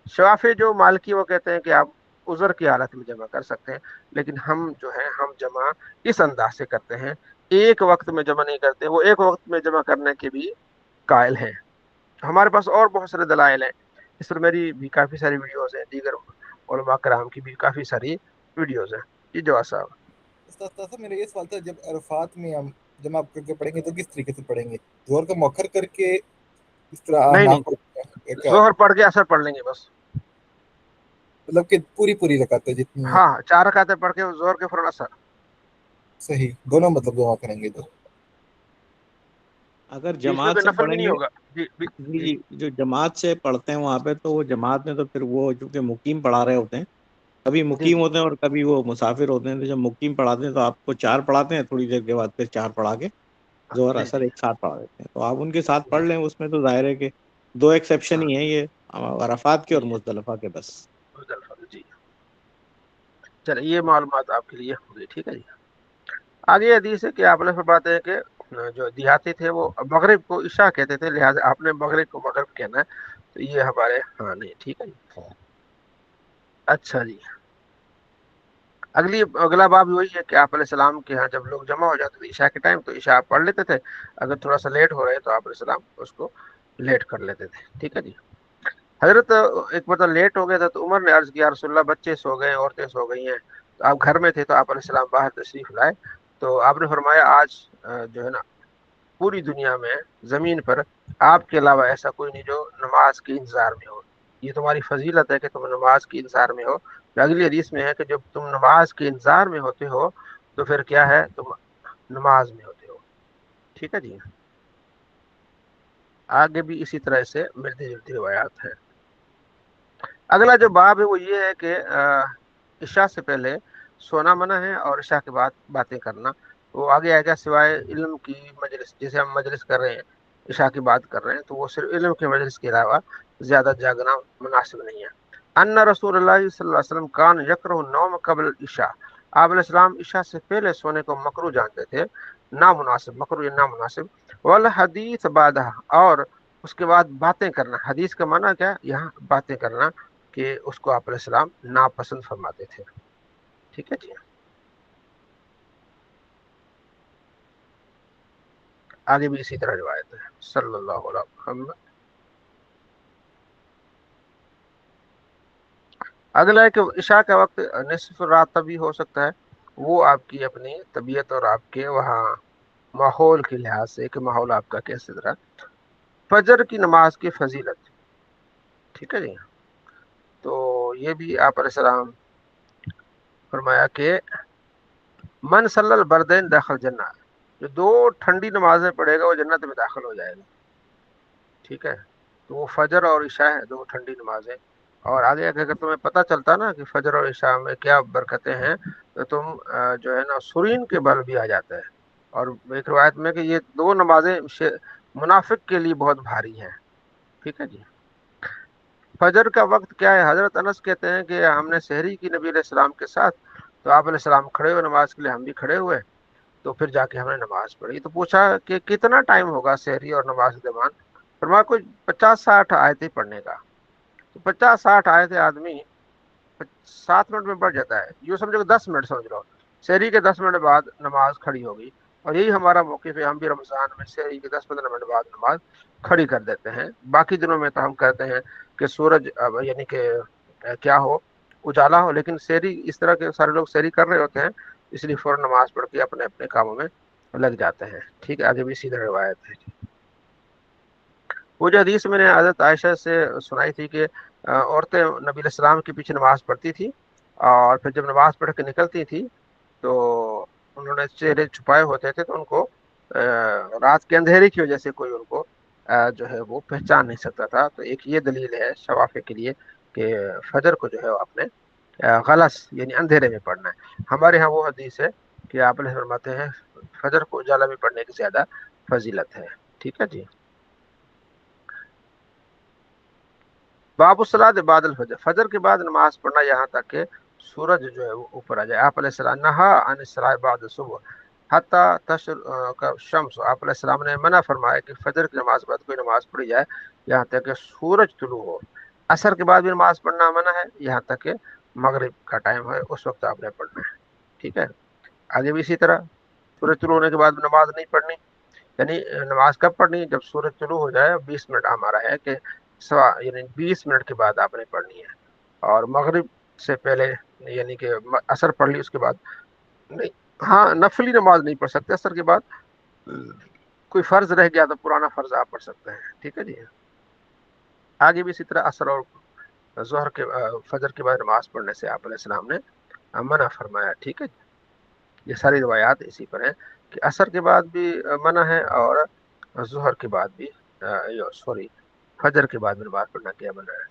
Speaker 1: شافعی جو مالکی وہ کہتے ہیں کہ آپ عذر کی حالت میں جمع کر سکتے ہیں، لیکن ہم جو ہے ہم جمع اس انداز سے کرتے ہیں. ایک وقت میں جمع نہیں کرتے. وہ ایک وقت میں جمع کرنے کے بھی قائل ہیں. ہمارے پاس اور بہت سارے دلائل ہیں. اس پر میری بھی کافی ساری ویڈیوز ہیں، دیگر علماء کرام کی بھی کافی ساری ویڈیوز ہیں. جی جواز صاحب.
Speaker 5: استاد میرا یہ سوال تھا، جب عرفات میں ہم جمع کر کے پڑھیں گے تو کس طریقے سے پڑھیں گے؟ ظہر کا مؤخر کر کے اس طرح
Speaker 1: نہیں،
Speaker 5: کیا
Speaker 1: ظہر پڑھ کے عصر پڑھ لیں گے بس.
Speaker 5: مطلب کہ پوری رکعتیں جتنی ہیں؟
Speaker 1: ہاں 4 رکعتیں پڑھ کے ظہر کے فوراً عصر.
Speaker 5: صحیح، دونوں مطلب جمع کریں گے تو
Speaker 4: اگر
Speaker 1: اس میں
Speaker 4: جماعت
Speaker 1: کوئی
Speaker 4: سے
Speaker 1: نفل بھی
Speaker 4: پڑھیں
Speaker 1: نہیں
Speaker 4: گے.
Speaker 1: ہوگا. جی
Speaker 4: جی جی، جو جماعت سے پڑھتے ہیں وہاں پہ تو وہ جماعت میں تو پھر وہ چونکہ مقیم پڑھا رہے ہوتے ہیں، کبھی
Speaker 1: جی
Speaker 4: مقیم ہوتے ہیں اور کبھی وہ مسافر ہوتے ہیں. تو جب مقیم پڑھاتے ہیں تو آپ کو 4 پڑھاتے ہیں، تھوڑی دیر کے بعد پھر 4 پڑھا کے ظہر
Speaker 1: جی
Speaker 4: اثر
Speaker 1: جی
Speaker 4: ایک ساتھ پڑھا دیتے ہیں. تو آپ ان کے ساتھ پڑھ لیں. اس میں تو ظاہر ہے کہ 2 ایکسیپشن
Speaker 1: ہاں
Speaker 4: ہی ہیں یہ، عرفات کے اور
Speaker 1: جی
Speaker 4: مزدلفہ کے بس.
Speaker 1: جی. چلے یہ معلومات آپ کے لیے ہوگی. ٹھیک ہے جی. آگے حدیث ہے کہ آپ نے فرماتے ہیں کہ جو دیہاتی تھے وہ مغرب کو عشاء کہتے تھے، لہٰذا آپ نے مغرب کو مغرب کہنا ہے. تو یہ ہمارے ہاں نہیں. ٹھیک ہے جی. اچھا جی. اگلا باب وہی ہے کہ آپ علیہ السلام کے ہاں جب لوگ جمع ہو جاتے تھے عشاء کے ٹائم تو عشاء پڑھ لیتے تھے. اگر تھوڑا سا لیٹ ہو رہے تو آپ علیہ السلام اس کو لیٹ کر لیتے تھے. ٹھیک ہے جی. حضرت ایک مطلب لیٹ ہو گیا تھا تو عمر نے عرض کیا رسول اللہ بچے سو گئے، عورتیں سو گئی ہیں. تو آپ گھر میں تھے تو آپ علیہ السلام باہر تشریف لائے. تو آپ نے فرمایا آج جو ہے نا پوری دنیا میں زمین پر آپ کے علاوہ ایسا کوئی نہیں جو نماز کے انتظار میں ہو. یہ تمہاری فضیلت ہے کہ تم نماز کے انتظار میں ہو. اگلی حدیث میں ہے کہ جب تم نماز کے انتظار میں ہوتے ہو تو پھر کیا ہے؟ تم نماز میں ہوتے ہو. ٹھیک ہے جی. آگے بھی اسی طرح سے ملتی جلتی روایات ہیں. اگلا جو باب ہے وہ یہ ہے کہ عشاء سے پہلے سونا منع ہے اور عشاء کے بعد باتیں کرنا وہ آگے آئے گا، سوائے علم کی مجلس. جیسے ہم مجلس کر رہے ہیں، عشاء کی بات کر رہے ہیں، تو وہ صرف علم کے مجلس کے علاوہ زیادہ جاگنا مناسب نہیں ہے. ان رسول اللہ صلی اللہ علیہ وسلم کان یکرہ النوم قبل العشاء. آپ علیہ السلام عشاء سے پہلے سونے کو مکروہ جانتے تھے، نامناسب. مکروہ یا نامناسب. والحدیث بعدہ، اور اس کے بعد باتیں کرنا. حدیث کا معنی کیا؟ یہاں باتیں کرنا، کہ اس کو آپ علیہ السلام ناپسند فرماتے تھے. ٹھیک ہے جی. آگے بھی اسی طرح روایت ہے. صلی اللہ علیہ محمد. اگلا ہے کہ عشاء کا وقت نصف رات تبھی ہو سکتا ہے. وہ آپ کی اپنی طبیعت اور آپ کے وہاں ماحول کے لحاظ سے کہ ماحول آپ کا کیسے طرح. فجر کی نماز کی فضیلت. ٹھیک ہے جی. تو یہ بھی آپ علیہ السلام فرمایا کہ من صلی البردین داخل جنہ، جو 2 ٹھنڈی نمازیں پڑھے گا وہ جنت میں داخل ہو جائے گا. ٹھیک ہے، تو وہ فجر اور عشاء ہے 2 ٹھنڈی نمازیں. اور آگے اگر تمہیں پتہ چلتا نا کہ فجر اور عشاء میں کیا برکتیں ہیں تو تم جو ہے نا سرین کے بل بھی آ جاتا ہے. اور ایک روایت میں کہ یہ 2 نمازیں منافق کے لیے بہت بھاری ہیں. ٹھیک ہے جی. فجر کا وقت کیا ہے؟ حضرت انس کہتے ہیں کہ ہم نے سحری کی نبی علیہ السلام کے ساتھ، تو آپ علیہ السلام کھڑے ہوئے نماز کے لیے، ہم بھی کھڑے ہوئے، تو پھر جا کے ہم نے نماز پڑھی. تو پوچھا کہ کتنا ٹائم ہوگا سحری اور نماز کے درمیان؟ فرمایا کوئی 50-60 آیتیں پڑھنے کا. تو 50-60 آیتیں آدمی 7 منٹ میں پڑھ جاتا ہے. یوں سمجھو کہ 10 منٹ سمجھ لو. سحری کے 10 منٹ بعد نماز کھڑی ہوگی، اور یہی ہمارا موقف ہے. ہم بھی رمضان میں سحری کے 10-15 منٹ بعد نماز کھڑی کر دیتے ہیں. باقی دنوں میں تو ہم کہتے ہیں کہ سورج یعنی کہ کیا ہو، اجالا ہو. لیکن سحری اس طرح کے سارے لوگ سحری کر رہے ہوتے ہیں، اس لیے فوراً نماز پڑھ کے اپنے اپنے کاموں میں لگ جاتے ہیں. ٹھیک ہے، آگے بھی سیدھا روایت ہے. وہ جو حدیث میں نے حضرت عائشہ سے سنائی تھی کہ عورتیں نبی علیہ السلام کے پیچھے نماز پڑھتی تھی، اور پھر جب نماز پڑھ کے نکلتی تھی تو انہوں نے چہرے چھپائے ہوتے تھے، تو ان کو رات کے اندھیرے کی وجہ سے کوئی ان کو جو ہے وہ پہچان نہیں سکتا تھا. تو ایک یہ دلیل ہے شفافے کے لیے کہ فجر کو جو ہے وہ اپنے غلس یعنی اندھیرے میں پڑھنا ہے. ہمارے ہاں وہ حدیث ہے کہ آپ نے فرماتے ہیں فجر کو اجالا میں پڑھنے کی زیادہ فضیلت ہے. ٹھیک ہے جی. باب الصلاۃ بعد الفجر، فجر کے بعد نماز پڑھنا یہاں تک کہ سورج جو ہے وہ اوپر آ جائے. آپ علیہ السلام نہا عن الصلاۃ بعد الصبح حتی تشرق الشمس، آپ علیہ السلام نے منع فرمایا کہ فجر کی نماز بعد کوئی نماز پڑھی جائے یہاں تک کہ سورج طلوع ہو. عصر کے بعد بھی نماز پڑھنا منع ہے یہاں تک کہ مغرب کا ٹائم ہے، اس وقت آپ نے پڑھنا ہے. ٹھیک ہے. آگے بھی اسی طرح سورج طلوع ہونے کے بعد نماز نہیں پڑھنی. یعنی نماز کب پڑھنی؟ جب سورج طلوع ہو جائے. 20 منٹ ہمارا ہے کہ یعنی 20 منٹ کے بعد آپ نے پڑھنی ہے. اور مغرب سے پہلے یعنی کہ عصر پڑھ لی اس کے بعد نہیں. ہاں نفلی نماز نہیں پڑھ سکتے عصر کے بعد، کوئی فرض رہ گیا تو پرانا فرض آپ پڑھ سکتے ہیں. ٹھیک ہے جی. آگے بھی اسی طرح عصر اور ظہر کے فجر کے بعد نماز پڑھنے سے آپ علیہ السلام نے منع فرمایا. ٹھیک ہے جی. یہ ساری روایات اسی پر ہیں کہ عصر کے بعد بھی منع ہے اور ظہر کے بعد بھی فجر کے بعد بھی نماز پڑھنا کیا منع ہے.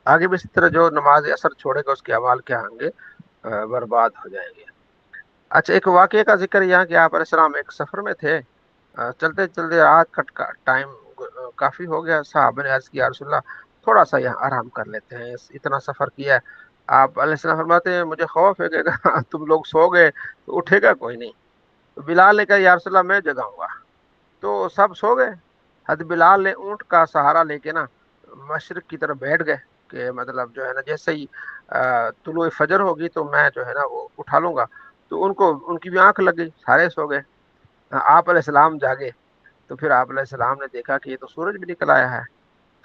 Speaker 1: آگے بھی اسی طرح جو نماز اثر چھوڑے گا اس کے اعمال کیا ہوں گے؟ برباد ہو جائیں گے. اچھا، ایک واقعے کا ذکر یہاں کہ آپ علیہ السلام ایک سفر میں تھے، چلتے چلتے رات کا ٹائم کافی ہو گیا. صحابہ نے عرض کیا یا رسول اللہ تھوڑا سا یہاں آرام کر لیتے ہیں، اتنا سفر کیا ہے. آپ علیہ السلام فرماتے ہیں مجھے خوف ہے کہ تم لوگ سو گئے تو اٹھے گا کوئی نہیں. تو بلال نے کہا یا رسول اللہ میں جگاؤں گا. تو سب سو گئے. حضرت بلال نے اونٹ کا سہارا لے کے نا مشرق کی طرف بیٹھ گئے کہ مطلب جو ہے نا جیسے ہی طلوع فجر ہوگی تو میں جو ہے نا وہ اٹھا لوں گا. تو ان کی بھی آنکھ لگ گئی، سارے سو گئے. آپ علیہ السلام جاگے تو پھر آپ علیہ السلام نے دیکھا کہ یہ تو سورج بھی نکل آیا ہے.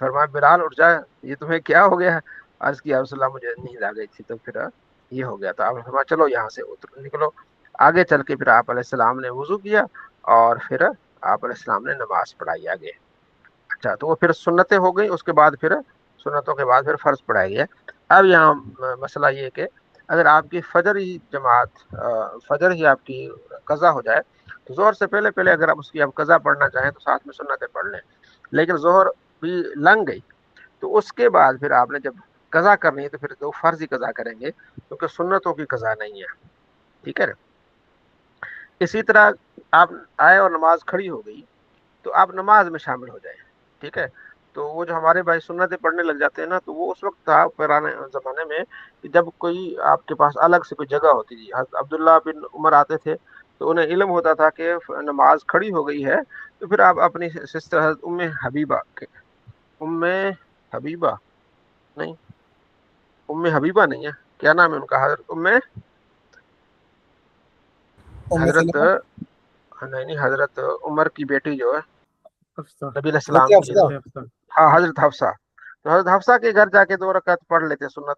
Speaker 1: فرمایا بلال اٹھ جائے، یہ تمہیں کیا ہو گیا ہے؟ عرض کیا رسول اللہ مجھے نیند آ گئی تھی تو پھر یہ ہو گیا تھا. آپ نے فرمایا چلو یہاں سے نکلو. آگے چل کے پھر آپ علیہ السلام نے وضو کیا اور پھر آپ علیہ السلام نے نماز پڑھائی آگے. اچھا، تو وہ پھر سنتیں ہو گئی، اس کے بعد پھر سنتوں کے بعد پھر فرض پڑھائی گیا. اب یہاں مسئلہ یہ کہ اگر آپ کی فجر ہی فجر ہی آپ کی قضا ہو جائے تو ظہر سے پہلے پہلے اگر آپ اس کی آپ قضا پڑھنا چاہیں تو ساتھ میں سنتیں پڑھ لیں. لیکن ظہر بھی لنگ گئی تو اس کے بعد پھر آپ نے جب قضا کرنی ہے تو پھر 2 فرض ہی قضا کریں گے کیونکہ سنتوں کی قضا نہیں ہے. ٹھیک ہے نا. اسی طرح آپ آئے اور نماز کھڑی ہو گئی تو آپ نماز میں شامل ہو جائیں. ٹھیک ہے. تو وہ جو ہمارے بھائی سنتیں پڑھنے لگ جاتے ہیں نا تو وہ اس وقت تھا پرانے زمانے میں کہ جب کوئی آپ کے پاس الگ سے کوئی جگہ ہوتی تھی. حضرت عبداللہ بن عمر آتے تھے تو انہیں علم ہوتا تھا کہ نماز کھڑی ہو گئی ہے تو پھر آپ اپنی سسٹر حضرت ام حبیبہ نہیں ہے، کیا نام ہے ان کا؟ حضرت
Speaker 5: ام
Speaker 1: حضرت
Speaker 5: سلمہ،
Speaker 1: نہیں حضرت عمر کی بیٹی جو ہے
Speaker 2: حفصہ،
Speaker 1: نبی علیہ
Speaker 5: حضرت
Speaker 1: السلام کی
Speaker 5: حفصہ.
Speaker 2: حضرت حفصہ.
Speaker 1: ہاں حضرت حفصہ. تو حضرت حفصہ کے گھر جا کے 2 رکعت پڑھ لیتے سنت.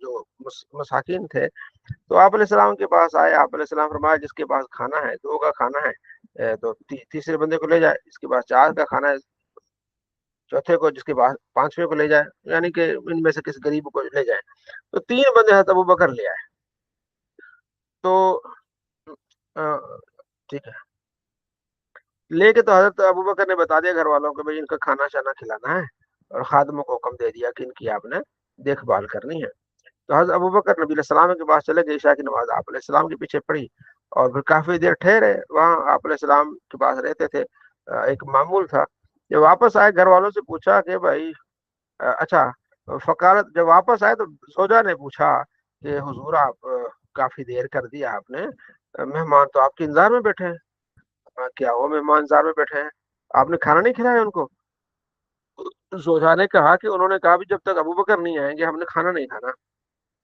Speaker 1: جو مساکین تھے تو آپ علیہ السلام کے پاس آئے. آپ علیہ السلام فرمایا جس کے پاس کھانا ہے 2 کا کھانا ہے تو تیسرے بندے کو لے جائے, جس کے پاس 4 کا کھانا ہے چوتھے کو, جس کے پاس 5ویں کو لے جائے, یعنی کہ ان میں سے کسی غریب کو لے جائے. تو 3 بندے حضرت ابو بکر لے آئے. تو ٹھیک ہے, لے کے تو حضرت ابو بکر نے بتا دیا گھر والوں کو بھائی ان کا کھانا شانا کھلانا ہے, اور خادموں کو حکم دے دیا کہ ان کی آپ نے دیکھ بھال کرنی ہے. تو حضرت ابو بکر نبی علیہ السلام کے پاس چلے گئے, عشاء کی نماز آپ علیہ السلام کے پیچھے پڑھی, اور پھر کافی دیر ٹھہرے وہاں. آپ علیہ السلام کے پاس رہتے تھے, ایک معمول تھا. جب واپس آئے گھر والوں سے پوچھا کہ بھائی اچھا, فقارت جب واپس آئے تو زوجہ نے پوچھا کہ حضور آپ کافی دیر کر دیا آپ نے, مہمان تو آپ کے انتظار میں بیٹھے ہیں. کیا وہ مہمان انتظار میں بیٹھے ہیں, آپ نے کھانا نہیں کھلایا ان کو؟ زوجہ نے کہا کہ انہوں نے کہا بھی جب تک ابو بکر نہیں آئیں گے ہم نے کھانا نہیں کھانا.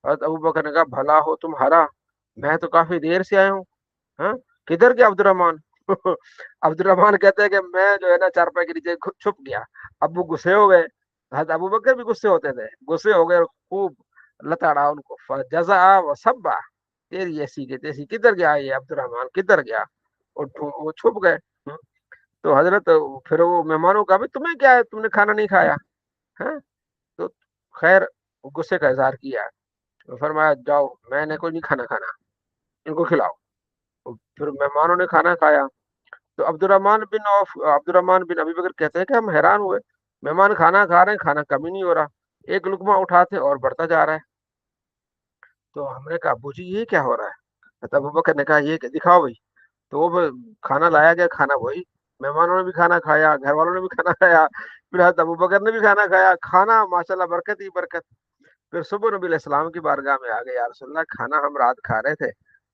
Speaker 1: حضرت ابو بکر نے کہا بھلا ہو تمہارا, میں تو کافی دیر سے آیا ہوں. ہاں, کدھر گیا عبد الرحمان؟ عبد الرحمان کہتے ہیں کہ میں جو ہے نا چارپائی کے نیچے چھپ گیا. ابو غصے ہو گئے, حضرت ابو بکر بھی غصے ہوتے تھے, غصے ہو گئے اور خوب لتاڑا ان کو. فجزع وسبا, تیری ایسی کی تیسی, کدھر گیا یہ عبد الرحمان, کدھر گیا؟ اور وہ چھپ گئے. تو حضرت پھر وہ مہمانوں کا بھی تمہیں کیا ہے, تم نے کھانا نہیں کھایا ہے؟ تو خیر غصے کا اظہار کیا, فرمایا جاؤ میں نے کوئی نہیں کھانا کھانا, ان کو کھلاؤ. پھر مہمانوں نے کھانا کھایا. تو عبد الرحمان بن ابی بکر کہتے ہیں کہ ہم حیران ہوئے, مہمان کھانا کھا رہے ہیں, کھانا کمی نہیں ہو رہا, ایک لقمہ اٹھاتے اور بڑھتا جا رہا ہے. تو ہم نے کہا ابو جی یہ کیا ہو رہا ہے؟ ابو بکر نے کہا یہ دکھاؤ بھائی. تو وہ کھانا لایا گیا, کھانا وہی, مہمانوں نے بھی کھانا کھایا, گھر والوں نے بھی کھانا کھایا, پھر حضرت ابو بکر نے بھی کھانا کھایا. کھانا ماشاءاللہ برکت ہی برکت. پھر صبح نبی علیہ السلام کی بارگاہ میں آ گئے, یا رسول اللہ کھانا ہم رات کھا رہے تھے,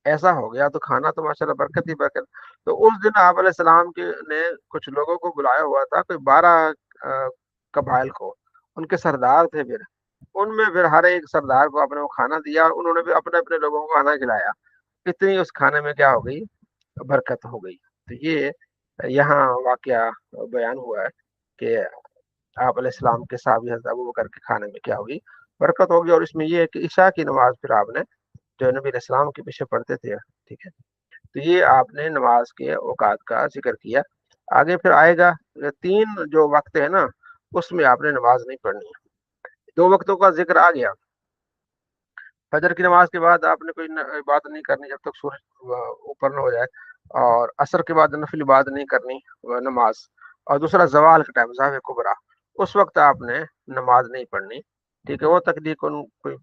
Speaker 1: ایسا ہو گیا, تو کھانا تو ماشاءاللہ برکت ہی برکت. تو اس دن آپ علیہ السلام نے کچھ لوگوں کو بلایا ہوا تھا, کوئی 12 قبائل کو, ان کے سردار تھے. پھر ان میں پھر ہر ایک سردار کو اپنے کو کھانا دیا, اور انہوں نے بھی اپنے اپنے لوگوں کو کھانا کھلایا. اتنی اس کھانے میں کیا ہو گئی, برکت ہو گئی. تو یہ یہاں واقعہ بیان ہوا ہے کہ آپ علیہ السلام کے صحابی حضرت ابو بکر کے کھانے میں کیا ہوگی, برکت ہوگی. اور اس میں یہ ہے کہ عشاء کی نماز پھر آپ نے جو نبی علیہ السلام کے پیچھے پڑھتے تھے. ٹھیک ہے, تو یہ آپ نے نماز کے اوقات کا ذکر کیا. آگے پھر آئے گا 3 جو وقت ہے نا, اس میں آپ نے نماز نہیں پڑھنی ہے. 2 وقتوں کا ذکر آ گیا. فجر کی نماز کے بعد آپ نے کوئی بات نہیں کرنی جب تک سورج اوپر نہ ہو جائے, اور عصر کے بعد نفل بات نہیں کرنی نماز, اور دوسرا زوال کا ٹائم ظاہر کبرا, اس وقت آپ نے نماز نہیں پڑھنی. ٹھیک ہے, وہ تقریباً کوئی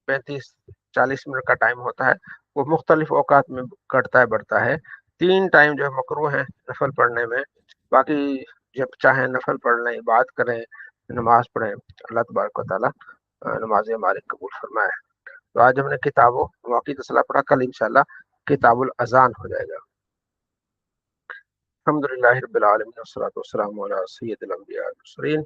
Speaker 1: 35-40 منٹ کا ٹائم ہوتا ہے, وہ مختلف اوقات میں کٹتا ہے بڑھتا ہے. 3 ٹائم جو ہے مکروہ ہیں نفل پڑھنے میں, باقی جب چاہیں نفل پڑھ لیں, بات کریں, نماز پڑھیں. اللہ تبارک و تعالیٰ نماز ہماری قبول فرمائے. تو آج ہم نے کتاب و واقعی تصلاح پڑھا, کل انشاءاللہ کتاب الاذان ہو جائے گا. الحمدللہ رب العالمین والصلاۃ والسلام علی سید الانبیاء والمرسلین